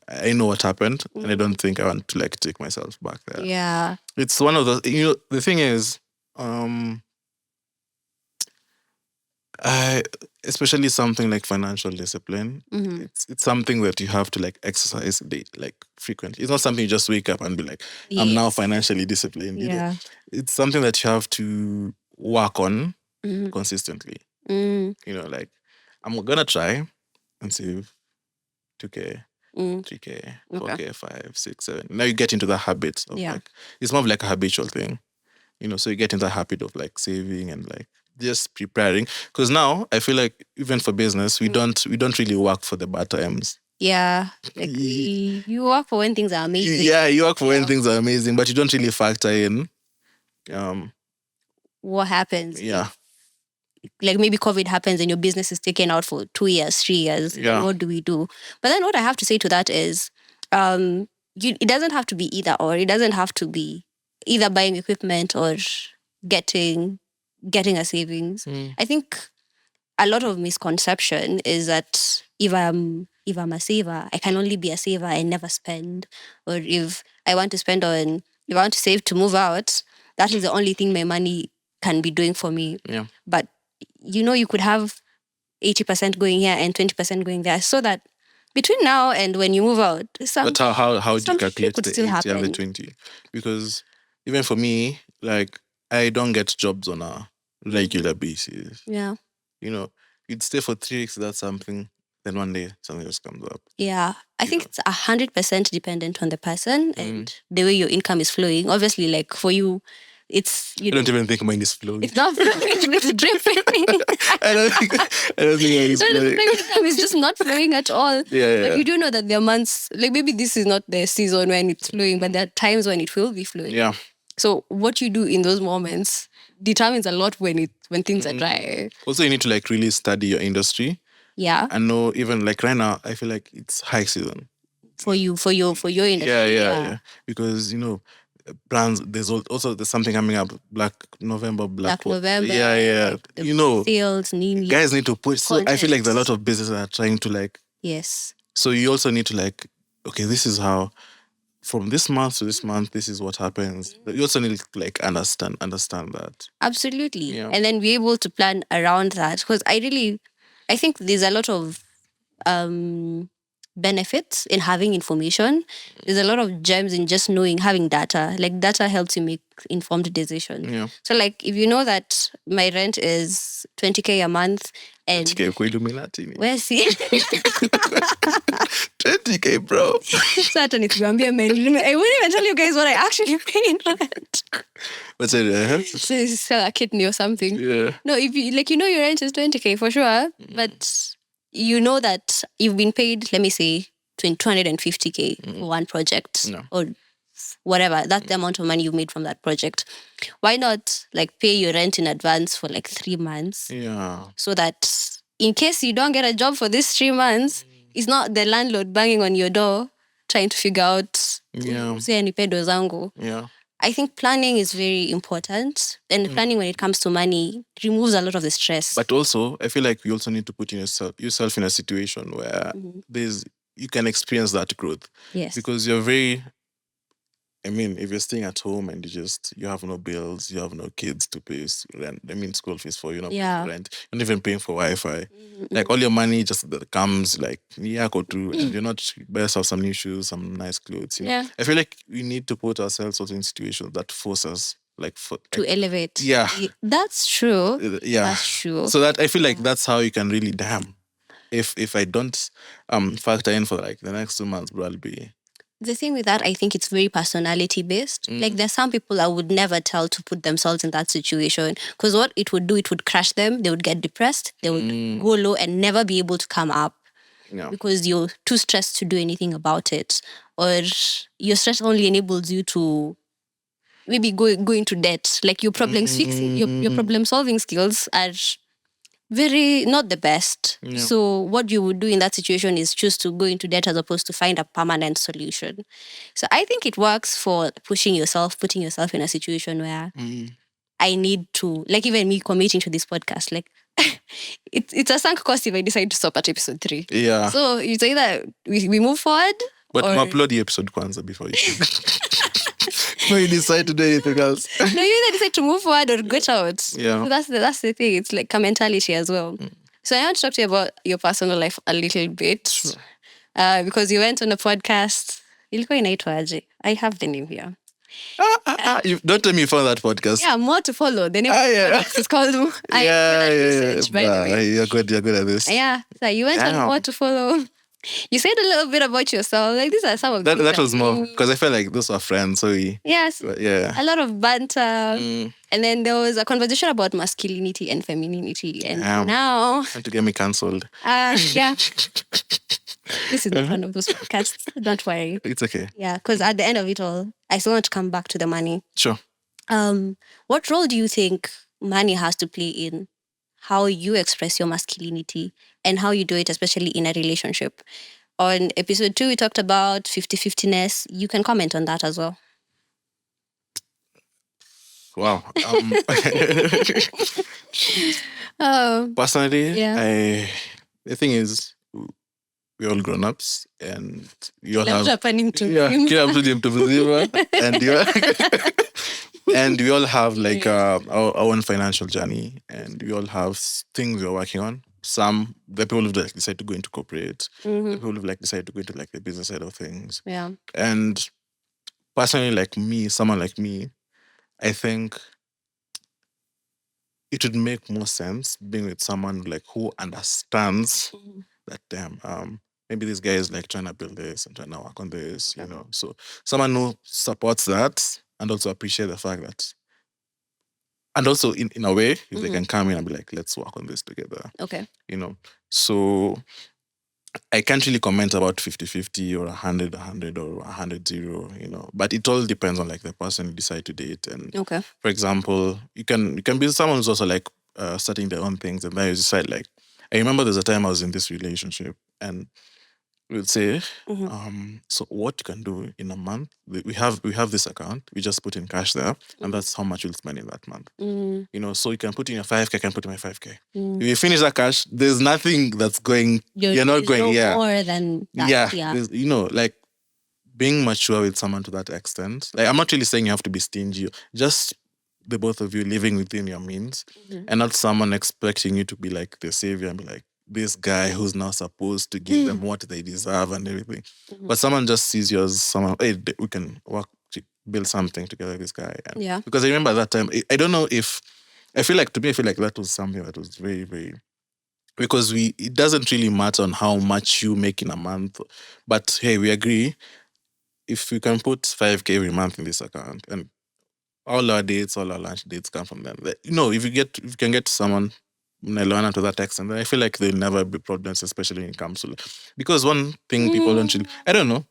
A: I know what happened and I don't think I want to like take myself back there.
B: Yeah.
A: It's one of the the thing is, I especially something like financial discipline. It's something that you have to like exercise like frequently. It's not something you just wake up and be like, I'm now financially disciplined.
B: Yeah.
A: It's something that you have to work on consistently. Like I'm gonna try and save 2K, 3K, 4K, 5, 6, 7. Now you get into the habit of like it's more of like a habitual thing. So you get into the habit of like saving and like just preparing. Because now I feel like even for business, we don't really work for the bad times.
B: Yeah. Like you work for when things are amazing.
A: Yeah, you work for when things are amazing, but you don't really factor in
B: what happens.
A: Yeah.
B: Like maybe COVID happens and your business is taken out for 2 years, 3 years.
A: Yeah.
B: What do we do? But then what I have to say to that is it doesn't have to be either or. It doesn't have to be either buying equipment or getting a savings. I think a lot of misconception is that if I'm a saver, I can only be a saver and never spend. Or if I want to save to move out, that is the only thing my money can be doing for me.
A: Yeah.
B: But you could have 80% going here and 20% going there, so that between now and when you move out,
A: But how do you calculate
B: could
A: the
B: still
A: 80 and the
B: happen.
A: 20? Because even for me, like I don't get jobs on a regular basis.
B: Yeah.
A: You'd stay for 3 weeks without something, then one day something just comes up.
B: Yeah. I think it's 100% dependent on the person and the way your income is flowing. Obviously, like for you, it's
A: I don't even think mine is flowing.
B: It's not flowing, it's dripping.
A: I don't think mine is flowing.
B: Income is just not flowing at all.
A: Yeah.
B: But you do know that there are months, like maybe this is not the season when it's flowing, but there are times when it will be flowing.
A: Yeah.
B: So what you do in those moments determines a lot when things are dry.
A: Also, you need to like really study your industry.
B: Yeah.
A: And know even like right now, I feel like it's high season.
B: For your industry.
A: Yeah. Because plans. There's something coming up. Black November. Yeah.
B: Sales.
A: Guys need to push. So I feel like there's a lot of businesses that are trying to like.
B: Yes.
A: So you also need to like, okay, this is how. From this month to this month, this is what happens. You also need to like understand that.
B: Absolutely.
A: Yeah.
B: And then be able to plan around that. Because I think there's a lot of benefits in having information. There's a lot of gems in just having data. Like data helps you make informed decisions.
A: Yeah.
B: So like if you know that my rent is 20K a month and
A: 20K,
B: where's he?
A: 20K, bro.
B: Certainly, I wouldn't even tell you guys what I actually pay in rent.
A: What's it?
B: So sell a kidney or something.
A: Yeah.
B: No, if you your rent is 20K for sure, but you know that you've been paid, let me say, 250K for one project or whatever. That's the amount of money you've made from that project. Why not like pay your rent in advance for like 3 months?
A: Yeah.
B: So that in case you don't get a job for these 3 months, it's not the landlord banging on your door trying to figure out say any pedo zangu.
A: Yeah.
B: I think planning is very important. And planning when it comes to money removes a lot of the stress.
A: But also, I feel like you also need to put yourself in a situation where you can experience that growth.
B: Yes.
A: Because if you're staying at home and you have no bills, you have no kids to pay rent, school fees for, rent, you're not even paying for Wi-Fi. Like all your money just comes like, go through and you're not buy yourself some new shoes, some nice clothes.
B: Yeah.
A: I feel like we need to put ourselves also in situations that force us
B: to elevate.
A: Yeah.
B: That's true.
A: Yeah.
B: That's true.
A: So that I feel like that's how you can really if I don't factor in for like the next 2 months, bro, I'll be.
B: The thing with that, I think it's very personality based. Like there's some people I would never tell to put themselves in that situation because what it would do, it would crash them. They would get depressed. They would go low and never be able to come up because you're too stressed to do anything about it. Or your stress only enables you to maybe go into debt. Like your problems fixing, your problem solving skills are very not the best.
A: Yeah.
B: So what you would do in that situation is choose to go into debt as opposed to find a permanent solution. So I think it works for putting yourself in a situation where I need to, like even me committing to this podcast, like it's a sunk cost if I decide to stop at episode 3.
A: Yeah.
B: So it's either we move forward.
A: But
B: or...
A: upload the episode kwanza before you before you decide to do anything else.
B: No, you either decide to move forward or get out.
A: Yeah.
B: So that's the thing. It's like a mentality as well. So I want to talk to you about your personal life a little bit.
A: Sure.
B: Because you went on a podcast. Ilikuwa inaitwaje? I have the name here.
A: You don't tell me you found that podcast.
B: Yeah, more to follow. The name of the podcast is called research, by the way.
A: You're good at this.
B: Yeah. So you went on more to follow. You said a little bit about yourself. Like these are some of the
A: that was more because I felt like those were friends. So
B: yes,
A: yeah,
B: a lot of banter, and then there was a conversation about masculinity and femininity, and now
A: trying to get me cancelled.
B: Yeah, this is not one of those podcasts. Don't worry,
A: it's okay.
B: Yeah, because at the end of it all, I still want to come back to the money.
A: Sure.
B: What role do you think money has to play in how you express your masculinity and how you do it, especially in a relationship? On episode 2, we talked about 50-50ness. You can comment on that as well.
A: Wow. Personally, the thing is, we're all grown-ups and you all have... and we all have like our own financial journey, and we all have things we're working on. Some, the people who like decide to go into corporate, the people who like decide to go into like the business side of things.
B: Yeah.
A: And personally, like me, someone like me, I think it would make more sense being with someone like who understands that maybe this guy is like trying to build this and trying to work on this, you know. So someone who supports that and also appreciate the fact that, and also in a way, if they can come in and be like, let's work on this together.
B: Okay.
A: You know, so I can't really comment about 50-50 or 100-100 or 100-0, you know, but it all depends on like the person you decide to date. And for example, you can be someone who's also like starting their own things, and then you decide like, I remember there's a time I was in this relationship and we would say, so what you can do in a month, we have this account, we just put in cash there, and that's how much we'll spend in that month. You know, so you can put in your 5K, I can put in my 5K. If you finish that cash, there's nothing that's going, you're not going,
B: more than that.
A: Yeah. You know, like being mature with someone to that extent. Like, I'm not really saying you have to be stingy, just the both of you living within your means, and not someone expecting you to be like the savior and be like, this guy who's now supposed to give them what they deserve and everything. But someone just sees you as someone, hey, we can work to build something together with this guy. And because I remember that time, I don't know if, I feel like that was something that was very, very, because it doesn't really matter on how much you make in a month, but hey, we agree, if we can put 5K every month in this account, and all our dates, all our lunch dates come from them. You know, if you can get someone Nelwana to that extent, then I feel like there'll never be problems, especially when it comes to, because one thing people don't really, I don't know.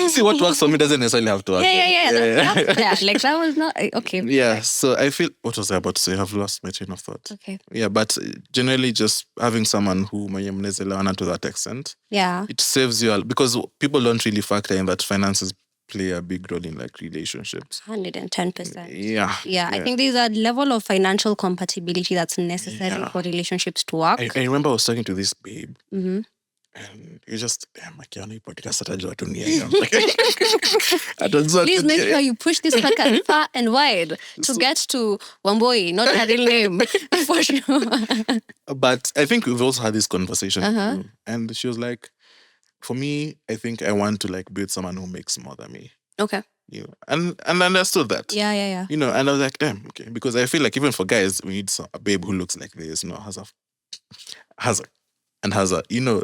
A: See, what works for me doesn't necessarily have to work.
B: Yeah. Like that was not okay.
A: Yeah. So I feel, what was I about to say? I've lost my train of thought.
B: Okay.
A: Yeah, but generally, just having someone who mnezelewana to that extent, it saves you, because people don't really factor in that finances play a big role in like relationships.
B: 110%.
A: Yeah.
B: I think there's a level of financial compatibility that's necessary for relationships to work.
A: I remember I was talking to this babe, and you just,
B: please make sure you push this podcast far and wide to get to Wamboi, not her real name, for sure.
A: But I think we've also had this conversation, and she was like, for me, I think I want to like be with someone who makes more than me. Okay. You know, and I understood that.
B: Yeah.
A: You know, and I was like, damn, okay. Because I feel like even for guys, we need a babe who looks like this, you know, has a, you know.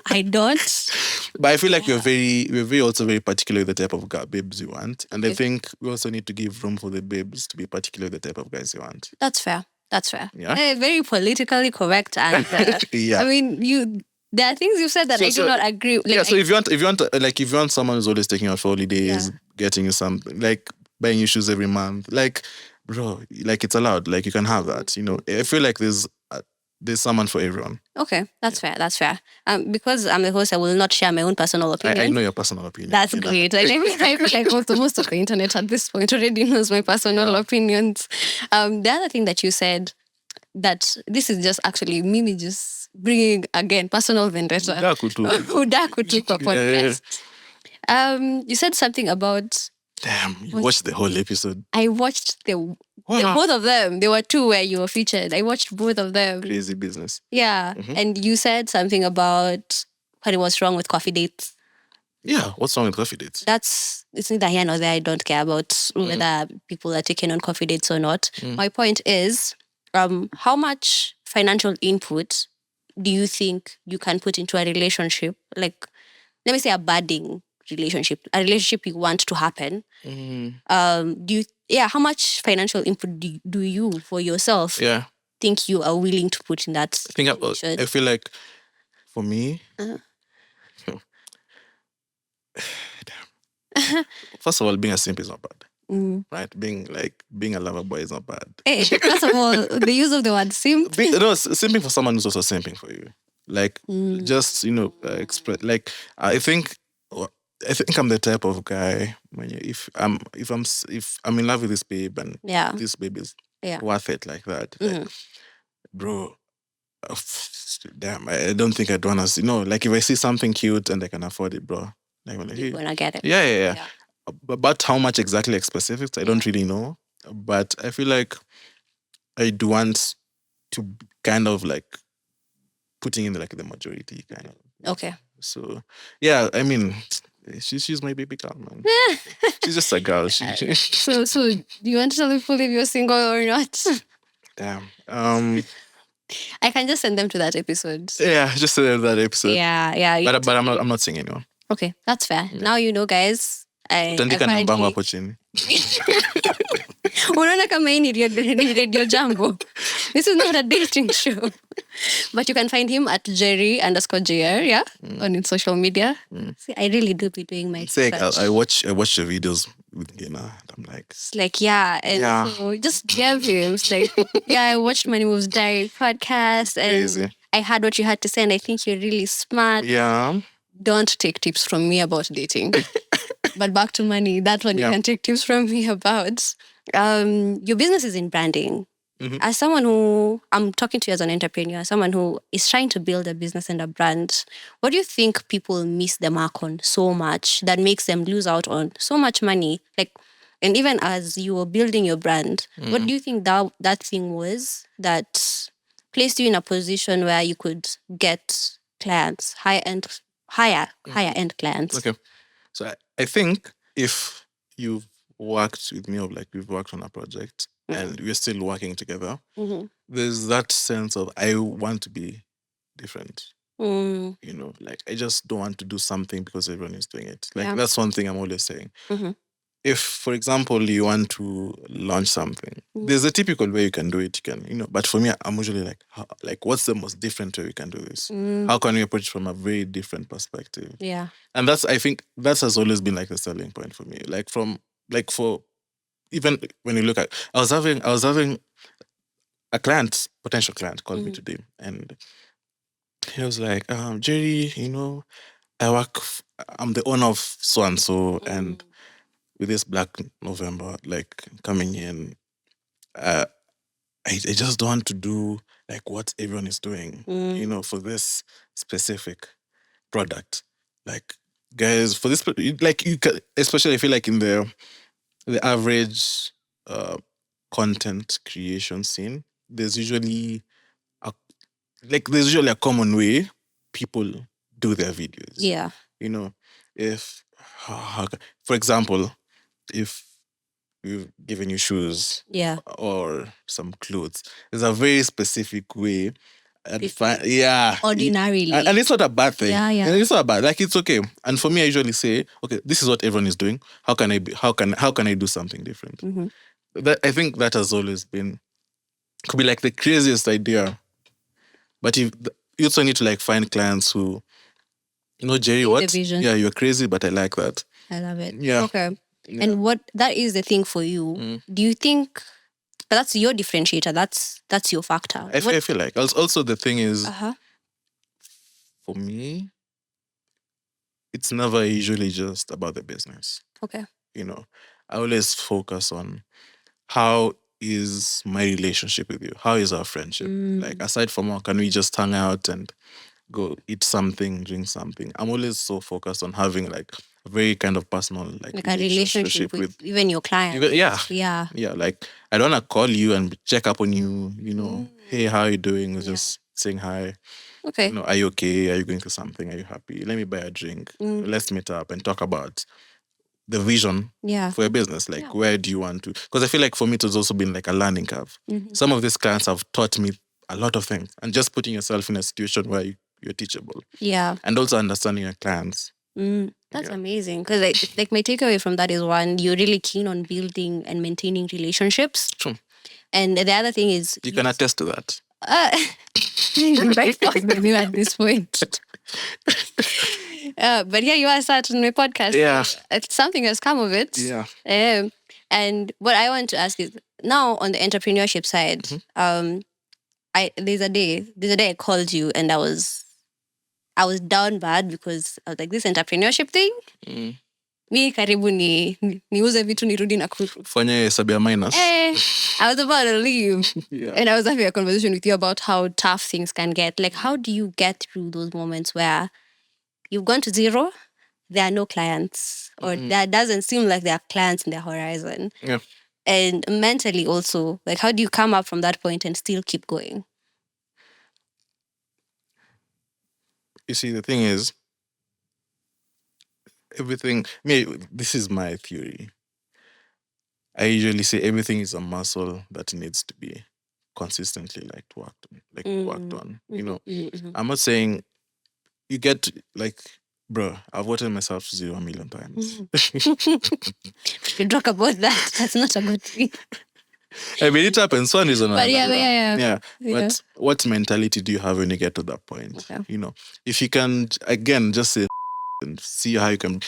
B: I don't.
A: But I feel like we're also very particular with the type of babes you want. And I think we also need to give room for the babes to be particular with the type of guys you want.
B: That's fair.
A: Yeah.
B: Very politically correct answer. I mean, there are things you've said that I do not agree with.
A: So if you want someone who's always taking you out for holidays, getting you something, like, buying you shoes every month. Like, bro, like it's allowed. Like you can have that. I feel like there's someone for everyone.
B: Okay, that's fair. That's fair. Because I'm the host, I will not share my own personal opinion.
A: I know your personal opinion.
B: That's great. I feel like most of the internet at this point already knows my personal opinions. The other thing that you said, that this is just actually Mimi just bringing again personal vendetta. Udaku tu kwa podcast. You said something about.
A: Damn, you watched the whole episode.
B: I watched both of them. There were two where you were featured. I watched both of them.
A: Crazy business.
B: Yeah. And you said something about what was wrong with coffee dates.
A: Yeah, what's wrong with coffee dates?
B: It's neither here nor there. I don't care about whether people are taken on coffee dates or not. My point is, how much financial input do you think you can put into a relationship? Like, let me say a budding relationship, a relationship you want to happen. How much financial input do you for yourself think you are willing to put in that
A: I feel like for me, first of all, being a simp is not bad. Right? Being a lover boy is not bad.
B: Hey, first of all, the use of the word simp.
A: Simping for someone who's also simping for you. Like, just, express. Like, I think I'm the type of guy when if I'm in love with this babe and this babe is worth it like that, like, bro. Damn, I don't think I'd want to. Like if I see something cute and I can afford it, bro. Like,
B: you're gonna get it.
A: Yeah. But how much exactly, like specifics, I don't really know. But I feel like I do want to kind of like putting in like the majority kind of.
B: Okay.
A: So yeah, I mean, she's my baby girl, man. She's just a girl.
B: So do you want to tell people if you're single or not?
A: Damn.
B: I can just send them to that episode.
A: Yeah, just send them to that episode.
B: Yeah.
A: But I'm not saying anyone.
B: Okay, that's fair. Yeah. Now you know, guys. Unaona kama hii ni Radio Jambo. This is not a dating show. But you can find him at Jerry_JR, on social media. See, I really do be doing my research.
A: I watch the videos with Ngina, and I'm like...
B: It's like, so just give him. It's like, I watched Money Moves Diary podcast, and
A: crazy.
B: I heard what you had to say, and I think you're really smart.
A: Yeah.
B: Don't take tips from me about dating. But back to money, that one you can take tips from me about. Your business is in branding. As someone who, I'm talking to you as an entrepreneur, someone who is trying to build a business and a brand, what do you think people miss the mark on so much that makes them lose out on so much money? Like, and even as you were building your brand, what do you think that thing was that placed you in a position where you could get clients, higher end clients?
A: Okay. So I think if you've worked with me, or like we've worked on a project and we're still working together, there's that sense of I want to be different. Like I just don't want to do something because everyone is doing it. Like that's one thing I'm always saying. If, for example, you want to launch something, there's a typical way you can do it. You can, but for me, I'm usually like, what's the most different way we can do this? How can we approach it from a very different perspective?
B: Yeah.
A: And I think that has always been like the selling point for me. Like for even when you look at, I was having a potential client called me today, and he was like, Jerry, I'm the owner of so and so, and with this Black November like coming in, I just don't want to do like what everyone is doing, for this specific product. Like, guys, for this, like you can, especially I feel like in the average content creation scene, there's usually a common way people do their videos.
B: Yeah.
A: If, for example, if we've given you shoes or some clothes, there's a very specific way.
B: Ordinarily.
A: And it's not a bad thing.
B: Yeah.
A: And it's not bad. Like, it's okay. And for me, I usually say, okay, this is what everyone is doing. How can I do something different? I think that has always been, could be like the craziest idea. But you also need to like find clients who, Jerry, what?
B: The vision.
A: Yeah, you're crazy, but I like that.
B: I love it.
A: Yeah.
B: Okay. And what that is the thing for you. Do you think that's your differentiator? That's your factor.
A: I feel like also the thing is,
B: Uh-huh.
A: for me, it's never usually just about the business.
B: Okay.
A: I always focus on how is my relationship with you? How is our friendship? Like, aside from how can we just hang out and go eat something, drink something? I'm always so focused on having like a very kind of personal
B: like a relationship with even your clients.
A: Yeah. Like, I don't want to call you and check up on you. Hey, how are you doing? Just saying hi.
B: Okay.
A: Are you okay? Are you going through something? Are you happy? Let me buy a drink. Let's meet up and talk about the vision for your business. Like, where do you want to? Because I feel like for me, it has also been like a learning curve. Some of these clients have taught me a lot of things, and just putting yourself in a situation where you're teachable.
B: Yeah.
A: And also understanding your clients.
B: That's amazing. Because like my takeaway from that is, one, you're really keen on building and maintaining relationships.
A: True.
B: And the other thing is,
A: you can attest to that.
B: Right at this point. But yeah, you are starting my podcast.
A: Yeah.
B: Something has come of it.
A: Yeah.
B: And what I want to ask is, now on the entrepreneurship side, there's a day I called you and I was down bad because I was like, this entrepreneurship thing, mi karibu niuze vitu nirudi na
A: fanya hesabu ya minus.
B: I was about to leave.
A: Yeah.
B: And I was having a conversation with you about how tough things can get. Like, how do you get through those moments where you've gone to zero, there are no clients, or there doesn't seem like there are clients in the horizon?
A: Yeah.
B: And mentally also, like, how do you come up from that point and still keep going?
A: You see, the thing is, this is my theory. I usually say everything is a muscle that needs to be consistently worked on. I'm not saying you get like, bro, I've gotten myself to 0 a million times.
B: You talk about that. That's not a good thing.
A: I mean, it happens. One is another.
B: But yeah.
A: But what mentality do you have when you get to that point?
B: Okay.
A: If you can, again, just say and see how you can,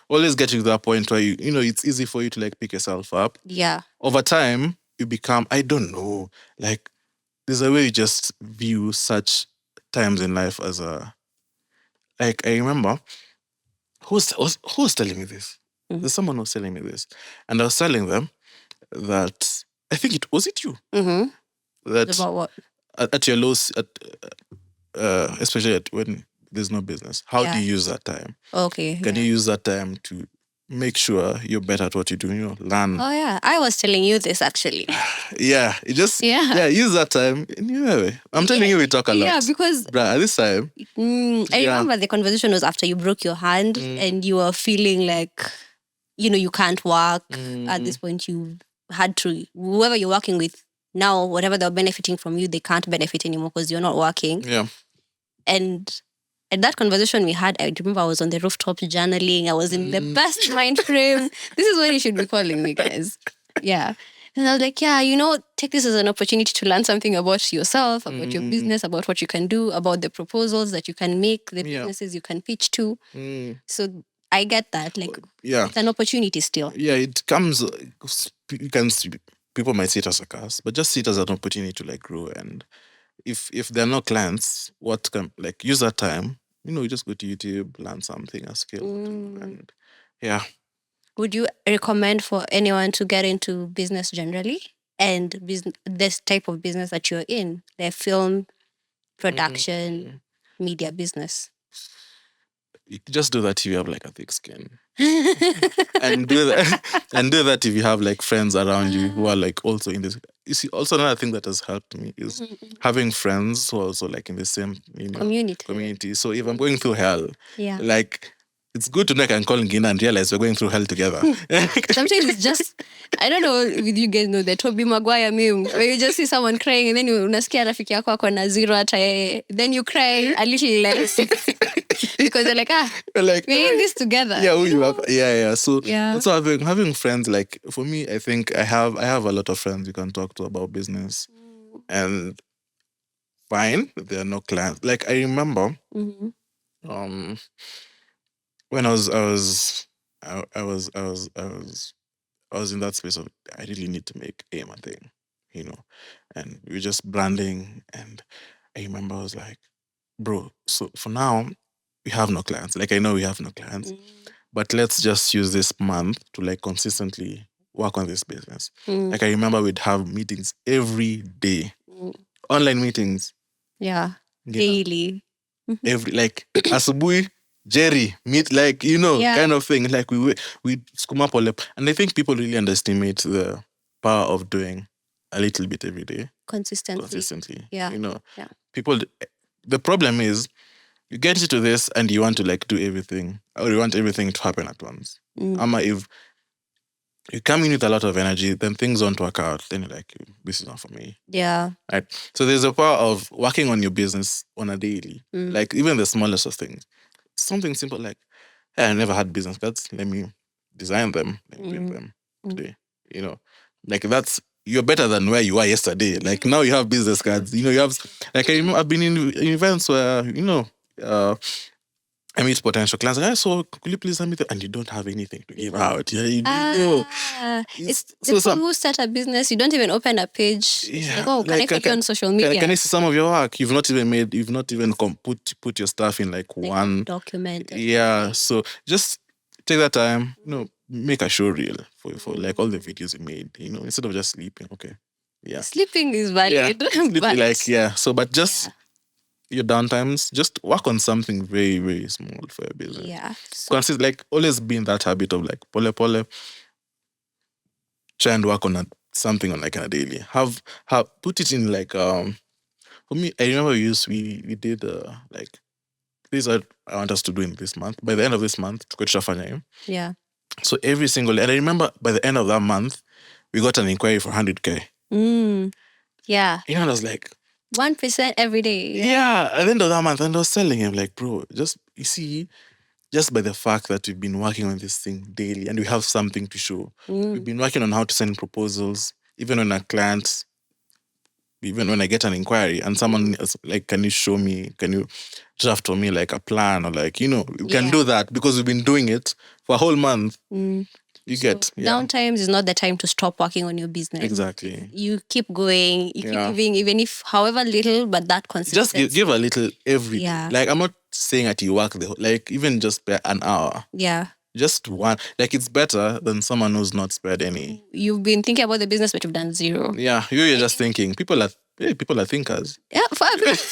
A: always getting to that point where it's easy for you to pick yourself up.
B: Yeah.
A: Over time, you become, I don't know, there's a way you just view such times in life as I remember, who was telling me this? There's someone who was telling me this. And I was telling them that, I think was it you? That
B: about what?
A: At your lows, especially when there's no business, how do you use that time?
B: Okay.
A: Can you use that time to make sure you're better at what you do, learn?
B: Oh yeah, I was telling you this actually.
A: You just use that time in your way. I'm telling you, we talk a lot.
B: Yeah, because
A: at this time,
B: I remember the conversation was after you broke your hand and you were feeling like, you can't work. At this point, you had to, whoever you're working with now, whatever they're benefiting from you, they can't benefit anymore because you're not working.
A: Yeah.
B: And at that conversation we had, I remember I was on the rooftop journaling. I was in the best mind frame. This is what you should be calling me, guys. Yeah. And I was like, take this as an opportunity to learn something about yourself, about your business, about what you can do, about the proposals that you can make, the businesses you can pitch to. So I get that. It's an opportunity still. Yeah,
A: it comes, you can see, people might see it as a curse, but just see it as an opportunity to grow. And if there are no clients, what can use that time? You just go to YouTube, learn something, a skill, and yeah.
B: Would you recommend for anyone to get into business generally and this type of business that you're in, the film production, media business?
A: You just do that if you have a thick skin, and do that if you have friends around you who are also in this. You see, also another thing that has helped me is having friends who are also in the same community. So if I'm going through hell, it's good to know I can call Ngina and realize we're going through hell together.
B: Sometimes it's just, I don't know if you guys know the Toby Maguire meme, where you just see someone crying and then unasikia rafiki yako ako na zero hata yeye, then you cry a little less because they're we're in this together.
A: Yeah. So also having friends, for me, I think I have a lot of friends you can talk to about business, and fine, there are no clients. I remember, when I I was in that space of I really need to make aim a thing, you know, and we were just branding. And I remember I was like, bro, so for now we have no clients. Like I know we have no clients, but let's just use this month to like consistently work on this business. Like I remember we'd have meetings every day, online meetings.
B: Yeah.
A: Yeah.
B: Daily.
A: Every like asubuhi Jerry meet, like
B: Yeah.
A: kind of thing. Like we skuma pole, and I think people really underestimate the power of doing a little bit every day consistently.
B: Yeah.
A: Yeah. People. The problem is you get into this and you want to like do everything, or you want everything to happen at once. Ama if you come in with a lot of energy, then things don't work out. Then you're like, this is not for me.
B: Yeah.
A: Right. So there's a power of working on your business on a daily, like even the smallest of things. Something simple like, hey, I never had business cards. Let me design them and print them today. Like you're better than where you were yesterday. Like now you have business cards. You have like I remember I've been in events where I meet potential clients. Like, so could you please send me and you don't have anything to give out. Yeah,
B: it's the people who start a business. You don't even open a page.
A: Yeah,
B: like, oh, can I find you on social media?
A: Can I see some of your work? You've not even put your stuff in like one
B: document.
A: Yeah, so just take that time, make a show reel for like all the videos you made, instead of just sleeping. Okay. Yeah.
B: Sleeping is valid.
A: Yeah. So but just your downtimes, just work on something very, very small for your business.
B: Yeah.
A: Like always be in that habit of like pole. Try and work on something on like a daily. Have put it in like for me, I remember we did like these are I want us to do in this month. By the end of this month,
B: yeah.
A: So every single, and I remember by the end of that month, we got an inquiry for 100K.
B: Yeah.
A: And I was like,
B: 1% every day.
A: Yeah. At the end of that month, and I was telling him like, bro, just by the fact that we've been working on this thing daily and we have something to show. We've been working on how to send proposals, even when even when I get an inquiry and someone is like, can you draft for me like a plan, or like, you can do that because we've been doing it for a whole month.
B: Downtimes is not the time to stop working on your business.
A: Exactly.
B: You keep going, you keep giving, even if however little, but that consistency.
A: Just give a little every day. Like I'm not saying that you work like even just spare an hour.
B: Yeah.
A: Just one. Like it's better than someone who's not spared any.
B: You've been thinking about the business, but you've done zero.
A: Yeah, you're just thinking. People are thinkers.
B: Yeah,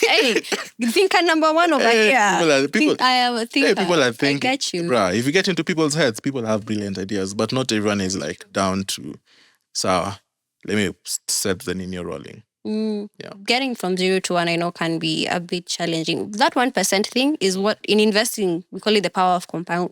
B: hey, thinker number one over here. I am a thinker.
A: People are thinking.
B: I get you.
A: Bruh, if you get into people's heads, people have brilliant ideas, but not everyone is like down to sour. Let me set the Nino rolling. Yeah.
B: Getting from 0 to 1, I know, can be a bit challenging. That 1% thing is what in investing we call it the power of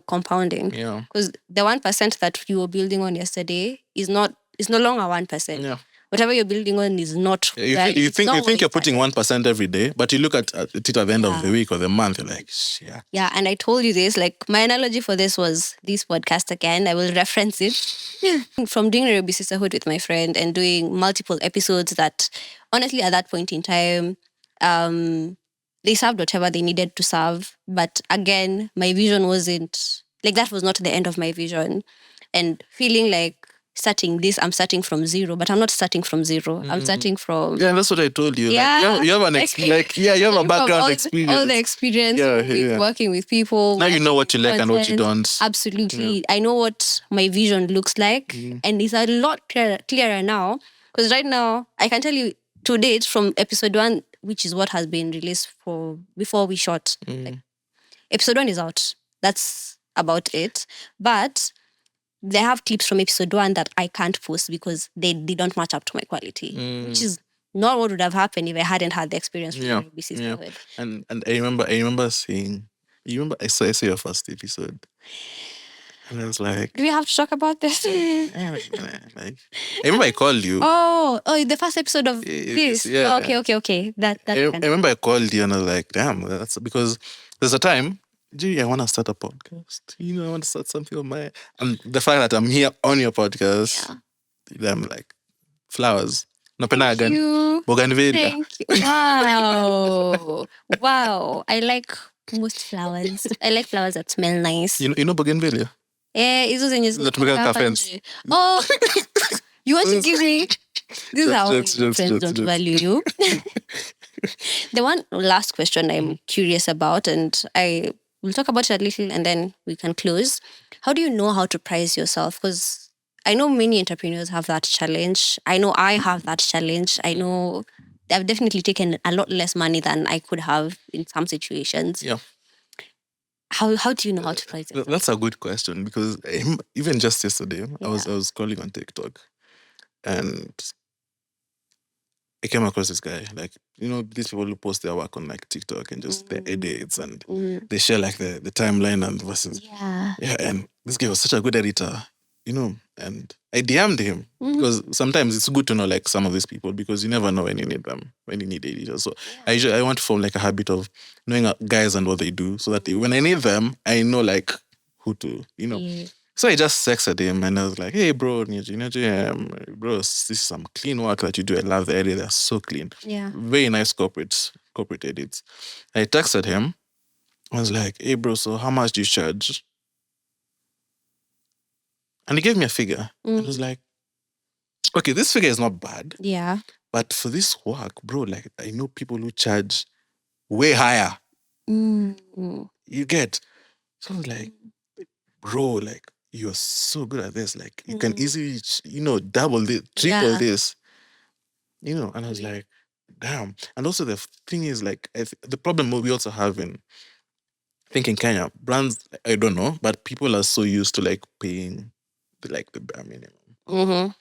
B: compounding.
A: Yeah.
B: Because the 1% that you were building on yesterday is no longer 1%.
A: Yeah.
B: Whatever you're building on is not.
A: You think you're putting 1% every day, but you look at it at the end of the week or the month, you're like, yeah.
B: Yeah, and I told you this, like my analogy for this was this podcast again. I will reference it. From doing Nairobi Sisterhood with my friend and doing multiple episodes that honestly at that point in time, they served whatever they needed to serve. But again, my vision wasn't, like that was not the end of my vision. And feeling like I'm starting from 0, but I'm not starting from 0. I'm starting from...
A: Yeah, that's what I told you.
B: Yeah.
A: Like, you have you have a background experience.
B: All the experience working with people.
A: Now you know what you like and what you don't.
B: Absolutely. Yeah. I know what my vision looks like. And it's a lot clearer now. Because right now, I can tell you to date from episode 1, which is what has been released before we shot. Like, episode 1 is out. That's about it. But they have clips from episode 1 that I can't post because they don't match up to my quality, which is not what would have happened if I hadn't had the experience with Nairobi Sisterhood.
A: And I remember saying, I saw your first episode, and I was like,
B: do we have to talk about this?
A: I remember I called you.
B: Oh, the first episode of this.
A: Yeah.
B: Okay. That
A: I remember I called you and I was like, damn, that's because there's a time. I want to start a podcast. I want to start something on my... And the fact that I'm here on your podcast, I'm like, flowers.
B: Thank you.
A: Bougainvillea.
B: Thank you. Wow. I like most flowers. I like flowers that smell nice.
A: You know Bougainvillea?
B: hizo zenye
A: That make
B: zinakaa
A: a fence.
B: nje. Oh, you want to give me? This is how
A: Jokes.
B: friends don't value you. The one last question I'm curious about, and I will talk about it a little and then we can close. How do you know how to price yourself? Because I know many entrepreneurs have that challenge. I know I have that challenge. I know I've definitely taken a lot less money than I could have in some situations.
A: Yeah.
B: How do you know how to price yourself?
A: That's a good question because even just yesterday, I was scrolling on TikTok and I came across this guy, like, these people who post their work on like TikTok and just their edits and they share like the timeline and versus.
B: Yeah.
A: Yeah, and this guy was such a good editor, and I DM'd him because sometimes it's good to know like some of these people because you never know when you need them, when you need editors. So I want to form like a habit of knowing guys and what they do so that when I need them, I know like who to,
B: Yeah.
A: So I just texted him and I was like, hey, bro, bro, this is some clean work that you do. I love the edit. They're so clean.
B: Yeah.
A: Very nice corporate edits. I texted him. I was like, hey, bro, so how much do you charge? And he gave me a figure. I was like, okay, this figure is not bad.
B: Yeah.
A: But for this work, bro, like I know people who charge way higher. You get? So I was like, bro, like you're so good at this. Like you can easily, double this, triple this. And I was like, damn. And also the thing is like the problem we also have in Kenya, brands, I don't know, but people are so used to like paying the bare minimum.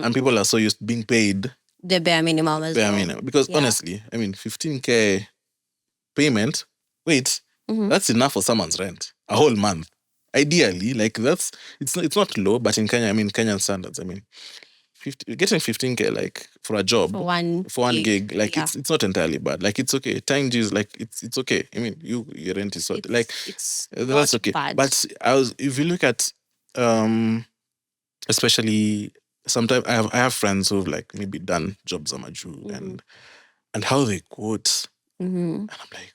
A: And people are so used to being paid
B: the bare minimum as
A: bare
B: well.
A: minimum. Because honestly, 15K payment, wait, that's enough for someone's rent a whole month. Ideally, like it's not low, but in Kenya, Kenyan standards, getting 15K like for a job
B: For one
A: gig, like
B: yeah.
A: it's not entirely bad. Like it's okay. 10Gs, like it's okay. Your rent is sorted. Like
B: it's
A: that's
B: not
A: okay.
B: bad.
A: But if you look at especially sometimes I have friends who've like maybe done jobs on Maju and how they quote. And I'm like,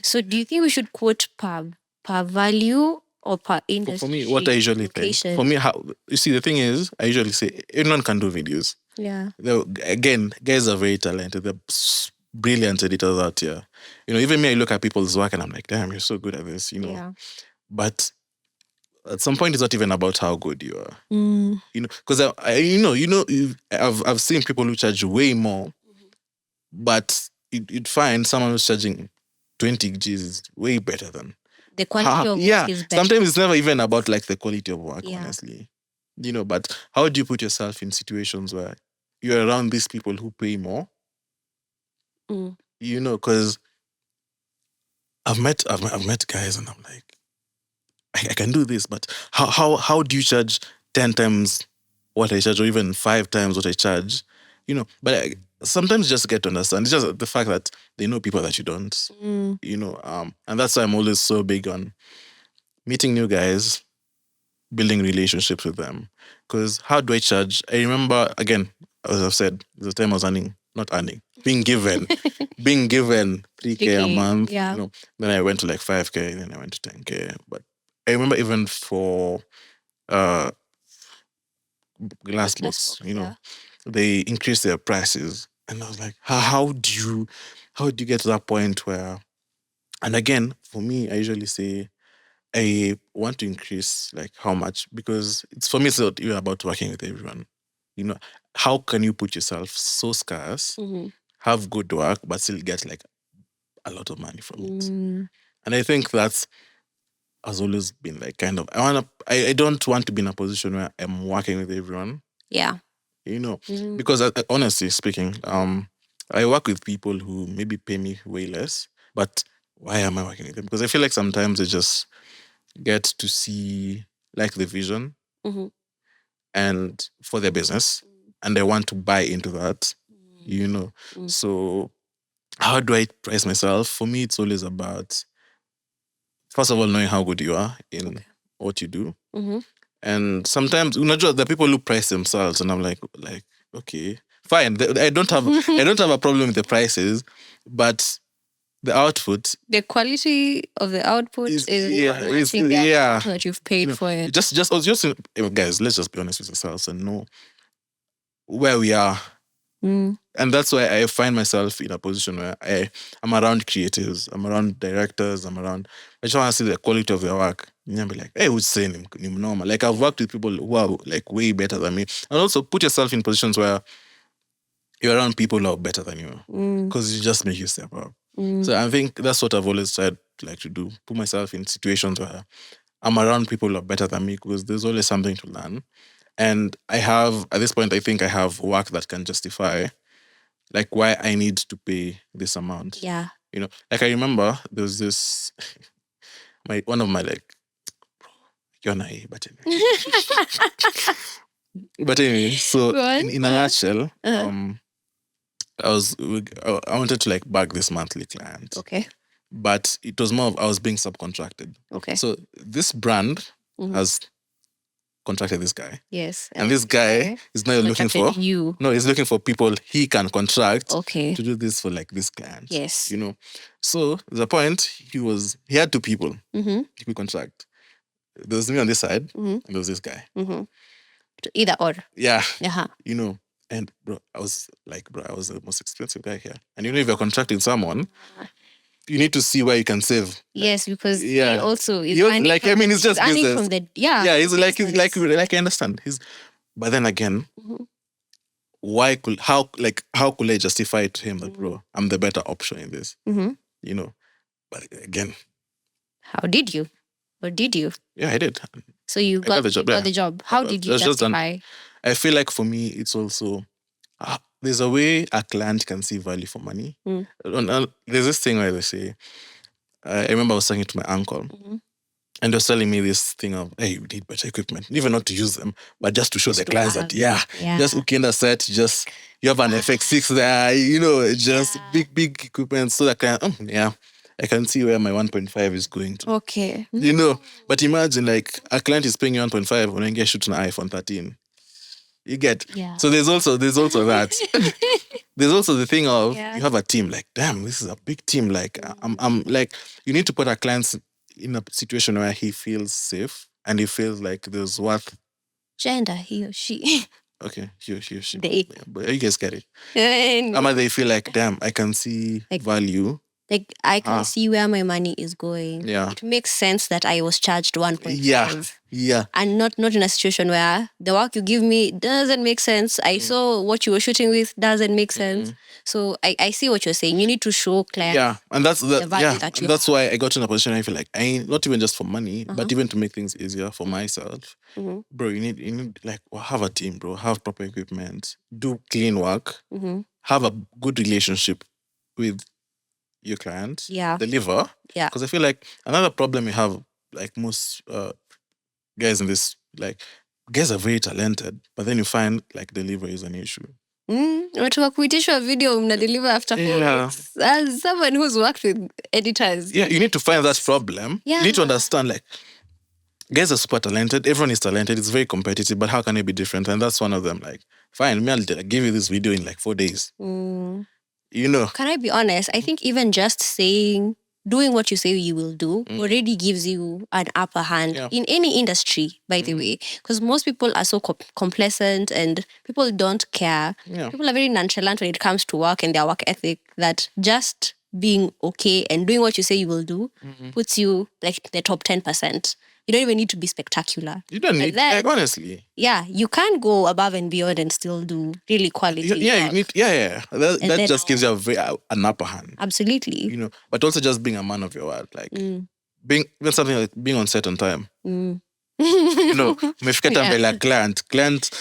B: so do you think we should quote per value or per industry?
A: for me, what I usually think, for me, how you see the thing is, I usually say anyone can do videos.
B: Yeah.
A: Again, guys are very talented. They're brilliant editors out here. Even me, I look at people's work and I'm like, damn, you're so good at this.
B: Yeah.
A: But at some point, it's not even about how good you are. Because I've seen people who charge way more, but you'd find someone who's charging 20 Gs is way better than
B: the quality of work is better.
A: Sometimes it's never even about like the quality of work, honestly. But how do you put yourself in situations where you're around these people who pay more? Because I've met guys and I'm like, I can do this, but how do you charge 10 times what I charge or even 5 times what I charge? But sometimes you just get to understand. It's just the fact that they know people that you don't. And that's why I'm always so big on meeting new guys, building relationships with them. Because how do I charge? I remember, again, as I've said, the time I was being given 3K a month.
B: Yeah.
A: Then I went to like 5K, then I went to 10K. But I remember even for glass box, they increased their prices. And I was like, how do you get to that point where, and again, for me, I usually say, I want to increase like how much, because it's for me, it's not even about working with everyone. How can you put yourself so scarce, have good work, but still get like a lot of money from it? And I think that's has always been like kind of, I don't want to be in a position where I'm working with everyone.
B: Yeah.
A: Because honestly speaking, I work with people who maybe pay me way less, but why am I working with them? Because I feel like sometimes they just get to see like the vision and for their business, and they want to buy into that. So how do I price myself? For me, it's always about, first of all, knowing how good you are in what you do. And sometimes the people who price themselves, and I'm like, okay, fine. I don't have a problem with the prices, but the output
B: The quality of the output is matching the amount that you've paid for it.
A: Just guys, let's just be honest with ourselves and know where we are. And that's why I find myself in a position where I'm around creatives, I'm around directors, I just want to see the quality of their work. And I'm like, hey, who's saying normal? Like, I've worked with people who are like way better than me. And also put yourself in positions where you're around people who are better than you, because you just make you step up. So I think that's what I've always tried like to do. Put myself in situations where I'm around people who are better than me, because there's always something to learn. And I have, at this point, I think I have work that can justify like why I need to pay this amount.
B: Yeah.
A: Like I remember there was this one of my like, you're naive, but anyway. But anyway, so in a nutshell, I wanted to like bag this monthly client.
B: Okay.
A: But it was more of I was being subcontracted.
B: Okay.
A: So this brand has contracted this guy.
B: Yes.
A: And this guy is now looking for
B: you.
A: No, he's looking for people he can contract
B: to
A: do this for like this client.
B: Yes.
A: So the point he had two people he could contract. There was me on this side and there was this guy.
B: Either or.
A: Yeah. And I was the most expensive guy here. And if you're contracting someone, you need to see where you can save.
B: Yes, because he also is
A: like it's just business.
B: From the
A: he's like I understand. But then again, how could I justify it to him that bro, I'm the better option in this? But again,
B: how did you? Or did you?
A: Yeah, I did.
B: So you got the job. How did you justify?
A: I feel like for me, it's also there's a way a client can see value for money. There's this thing where they say, I remember I was talking to my uncle, and they were telling me this thing of, hey, you need better equipment, even not to use them, but just to show the clients that, just Ukienda set, just you have an FX6 there, just big equipment, so that client, I can see where my 1.5 is going to.
B: Okay.
A: But imagine like a client is paying you 1.5 when you get shooting an iPhone 13. You get.
B: Yeah.
A: So there's also that. There's also the thing of you have a team, like, damn, this is a big team. Like I'm like, you need to put our clients in a situation where he feels safe and he feels like there's worth.
B: Gender, he or she.
A: Okay, he or she.
B: They.
A: Yeah, but you guys get it. Ama they feel like, damn, I can see value.
B: Like, I can see where my money is going.
A: Yeah.
B: It makes sense that I was charged 1.5.
A: Yeah.
B: And not in a situation where the work you give me doesn't make sense. I saw what you were shooting with doesn't make sense. So I see what you're saying. You need to show clients.
A: Yeah. And that's the
B: value that you
A: that's
B: have.
A: why I got in a position where I feel like not even just for money, but even to make things easier for myself. Bro, you need like have a team, bro. Have proper equipment. Do clean work. Have a good relationship with your client, deliver. Yeah. Because I feel like another problem we have, like most guys in this, like guys are very talented, but then you find like delivery is an issue.
B: Watu kuitishwa video mna deliver after 4 weeks. As someone who's worked with editors.
A: Yeah, you need to find that problem. Yeah. You need to understand like guys are super talented. Everyone is talented. It's very competitive, but how can it be different? And that's one of them. Like, fine, I'll give you this video in like 4 days. Can
B: I be honest? I think even just doing what you say you will do already gives you an upper hand in any industry, by the way. Because most people are so complacent and people don't care. Yeah. People are very nonchalant when it comes to work and their work ethic, that just being okay and doing what you say you will do puts you like the top 10%. You don't even need to be spectacular.
A: You don't need, like, honestly.
B: Yeah, you can go above and beyond and still do really quality work.
A: You need, that just gives you an upper hand.
B: Absolutely.
A: But also just being a man of your word, like being even something like being on set on time. Umefika mbele ya client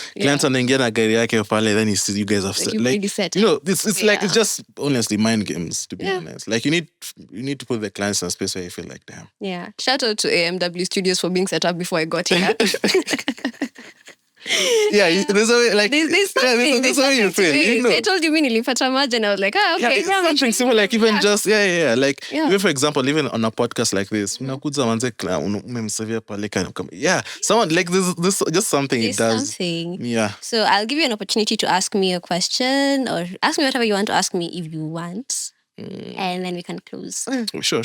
A: anaingia na gari yake pale, then he sees you guys have set. It's like it's just honestly mind games, to be honest. Like you need to put the clients in a space where you feel like, damn.
B: Yeah. Shout out to AMW Studios for being set up before I got here.
A: Yeah, there's a way, like
B: there's something
A: you feel.
B: I told you nilipata maji and I was like, okay.
A: Yeah, something similar, like even just like even for example, even on a podcast like this, unakuza manze umemsavia pale someone like this just something it does.
B: Something.
A: Yeah.
B: So I'll give you an opportunity to ask me a question or ask me whatever you want to ask me if you want. and then we can close.
A: Sure.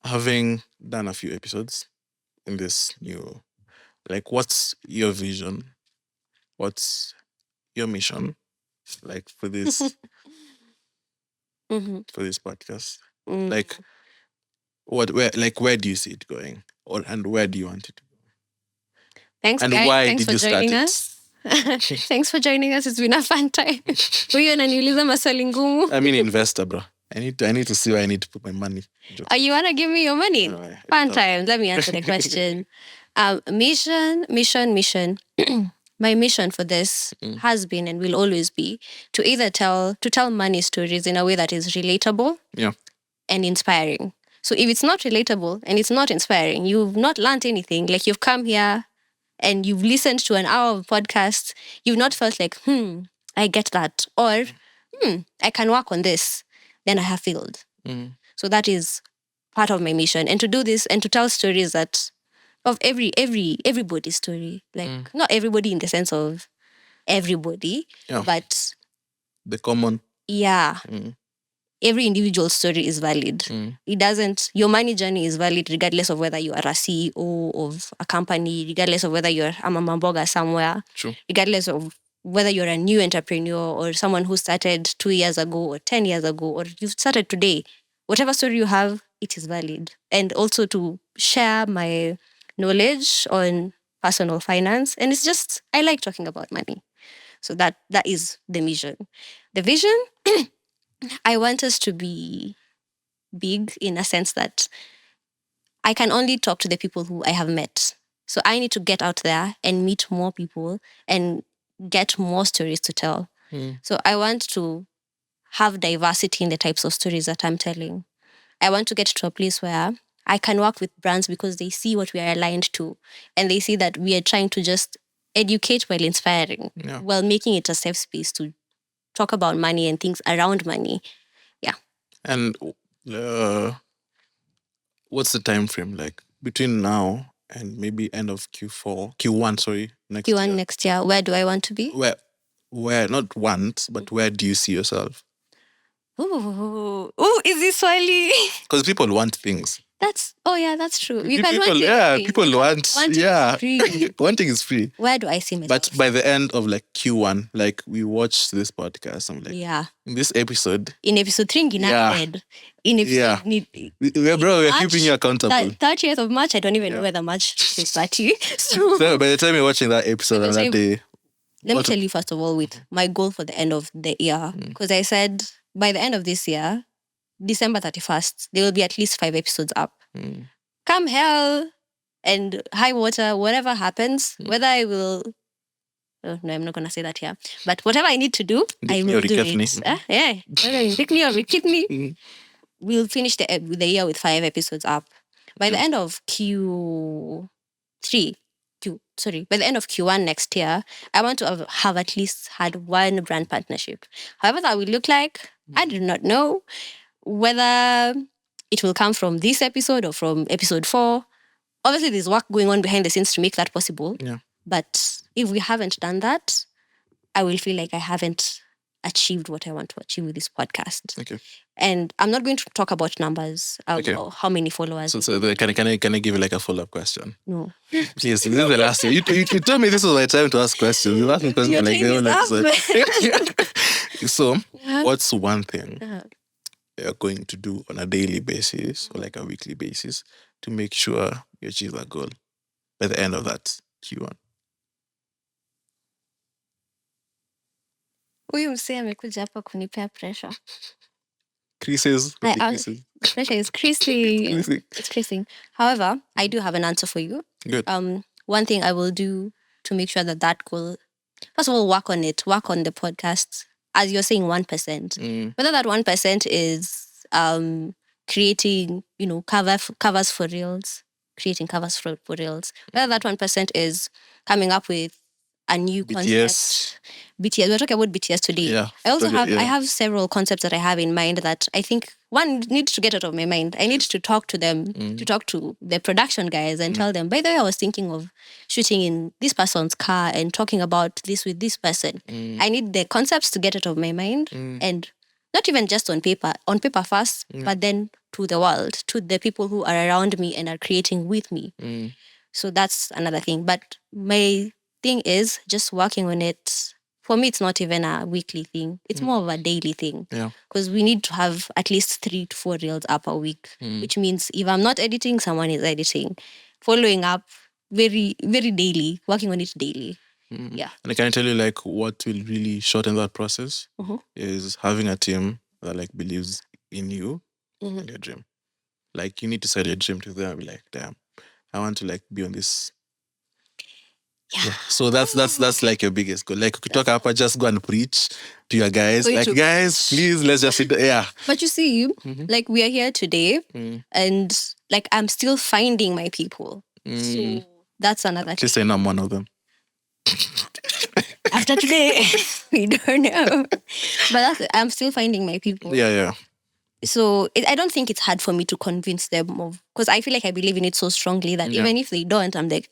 A: Having done a few episodes in this new, like, what's your vision? What's your mission? Like for this
B: Mhm.
A: for this podcast?
B: Mm.
A: Like where do you see it going? And where do you want it to go?
B: Thanks,
A: And
B: guys.
A: why
B: Thanks
A: did
B: for
A: you start
B: joining
A: it?
B: us. Thanks for joining us. It's been a fun time. Huyu ananiuliza maswali ngumu.
A: I'm an investor, bro. I need to see where I need to put my money.
B: Oh, you want to give me your money?
A: No,
B: Fun time. Let me answer the question. Mission. My mission for this has been and will always be to either tell money stories in a way that is relatable
A: Yeah.
B: and inspiring. So if it's not relatable and it's not inspiring, you've not learned anything. Like you've come here and you've listened to an hour of podcast, you've not felt like, I get that. Or, I can work on this. Then I have failed. So that is part of my mission. And to do this and to tell stories that of everybody's story. Like not everybody in the sense of everybody,
A: Yeah.
B: but
A: The common.
B: yeah. Every individual story is valid. It doesn't, your money journey is valid regardless of whether you are a CEO of a company, regardless of whether you're a mama mboga somewhere,
A: True.
B: regardless of whether you're a new entrepreneur or someone who started 2 years ago or 10 years ago, or you've started today. Whatever story you have, it is valid. And also to share my knowledge on personal finance. And it's just, I like talking about money. So that is the mission. The vision, I want us to be big in a sense that I can only talk to the people who I have met. So I need to get out there and meet more people and get more stories to tell. So I want to have diversity in the types of stories that I'm telling. I want to get to a place where I can work with brands because they see what we are aligned to and they see that we are trying to just educate while inspiring, while making it a safe space to talk about money and things around money. Yeah.
A: And what's the time frame like between now and maybe end of Q1, sorry, next
B: Q1
A: year?
B: next year, where do I want to be?
A: Where not want, but where do you see yourself?
B: Ooh, is this Swahili?
A: Because people want things.
B: That's true. You
A: People,
B: can want
A: people want, wanting is free.
B: Where do I see myself?
A: But by the end of like Q1, like we watched this podcast, I'm like, in this episode,
B: in episode 3, Ngina head. In episode,
A: bro, we're keeping you accountable.
B: 30th of March, I don't even know whether March is 30. So
A: by the time you're watching that episode on that day,
B: let me tell you first of all with my goal for the end of the year, because I said by the end of this year, December 31st, there will be at least 5 episodes up. Come hell and high water, whatever happens, whether I will... Oh, no, I'm not going to say that here. But whatever I need to do, I will do it. Whether you pick me or you keep me, we'll finish the year with 5 episodes up. By the end of by the end of Q1 next year, I want to have at least had 1 brand partnership. However that will look like, I do not know. Whether it will come from this episode or from episode 4. Obviously, there's work going on behind the scenes to make that possible.
A: Yeah.
B: But if we haven't done that, I will feel like I haven't achieved what I want to achieve with this podcast.
A: Okay.
B: And I'm not going to talk about numbers, or how many followers.
A: So can I give you like a follow-up question?
B: No.
A: Please, this is the last year. You told me this was my time to ask questions. You asked me questions So, what's one thing you're going to do on a daily basis or like a weekly basis to make sure you achieve that goal by the end of that Q1?
B: Huyu msee amekuja hapa kunipea pressure.
A: Creases.
B: Pressure is creasing. It's creasing. However, I do have an answer for you.
A: Good.
B: One thing I will do to make sure that goal, first of all, work on the podcast. As you're saying, 1%. Whether that 1% is creating, covers for reels, creating covers for reels. Whether that 1% is coming up with a new concept, BTS. We're talking about BTS today.
A: Yeah.
B: I also have
A: Yeah.
B: I have several concepts that I have in mind that I think one needs to get out of my mind. I need to talk to them, to talk to the production guys and tell them, by the way, I was thinking of shooting in this person's car and talking about this with this person. I need the concepts to get out of my mind and not even just on paper first, but then to the world, to the people who are around me and are creating with me. So that's another thing. But my thing is just working on it. For me, it's not even a weekly thing. It's more of a daily thing.
A: Yeah.
B: Because we need to have at least 3 to 4 reels up a week, which means if I'm not editing, someone is editing. Following up very, very daily, working on it daily. Yeah.
A: And I can tell you, like, what will really shorten that process is having a team that like believes in you and your dream. Like, you need to sell your dream to them. Be like, damn, I want to like be on this.
B: Yeah.
A: So that's like your biggest goal. Like, talk up, just go and preach to your guys.
B: For you
A: Like,
B: to-
A: guys, please, let's just sit there. Yeah.
B: But you see, like we are here today and like I'm still finding my people. So that's another
A: At least
B: thing.
A: I know I'm one of them.
B: After today, we don't know. But I'm still finding my people.
A: Yeah.
B: So I don't think it's hard for me to convince them of, because I feel like I believe in it so strongly that even if they don't, I'm like,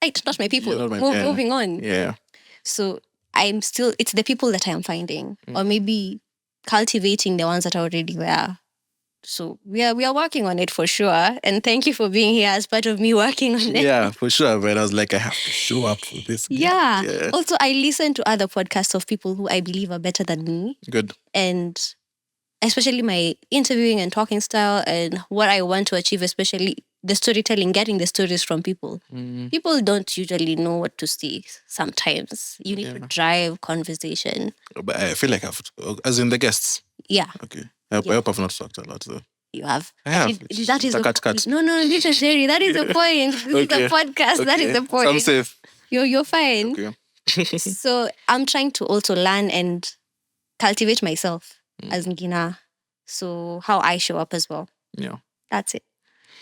B: it's not my people.
A: You're not my-
B: Moving on.
A: Yeah.
B: So it's the people that I am finding, or maybe cultivating the ones that are already there. So we are working on it for sure. And thank you for being here as part of me working on it.
A: Yeah, for sure. But I was like, I have to show up for this.
B: Yeah. Also, I listen to other podcasts of people who I believe are better than me.
A: Good.
B: And especially my interviewing and talking style and what I want to achieve, especially the storytelling, getting the stories from people. People don't usually know what to say sometimes. You need to drive conversation.
A: But I feel like I've, as in the guests.
B: Yeah.
A: Okay. I hope I've not talked a lot though.
B: You have.
A: I have.
B: That is
A: a
B: the
A: cut.
B: No, little Sherry. That is the point. This is the podcast. That is the point.
A: So I'm safe.
B: You're fine.
A: Okay.
B: So I'm trying to also learn and cultivate myself as Ngina. So how I show up as well.
A: Yeah.
B: That's it.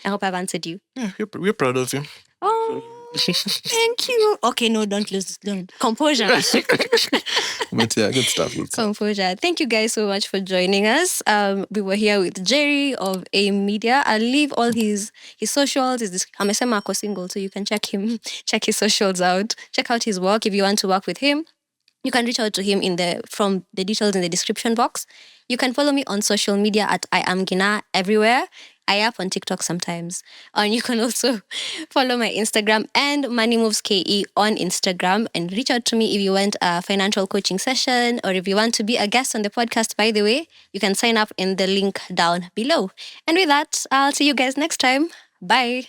B: I hope I've answered you.
A: Yeah, we're proud of you.
B: Oh, thank you. Okay, no, don't. Composure.
A: But yeah, good stuff.
B: Composure. Thank you guys so much for joining us. We were here with Jerry of aimedia. I'll leave all his socials. Amesema ako single, so you can check his socials out. Check out his work if you want to work with him. You can reach out to him from the details in the description box. You can follow me on social media at i.am.ngina everywhere. I up on TikTok sometimes. And you can also follow my Instagram and moneymoveske on Instagram and reach out to me if you want a financial coaching session or if you want to be a guest on the podcast, by the way. You can sign up in the link down below. And with that, I'll see you guys next time. Bye.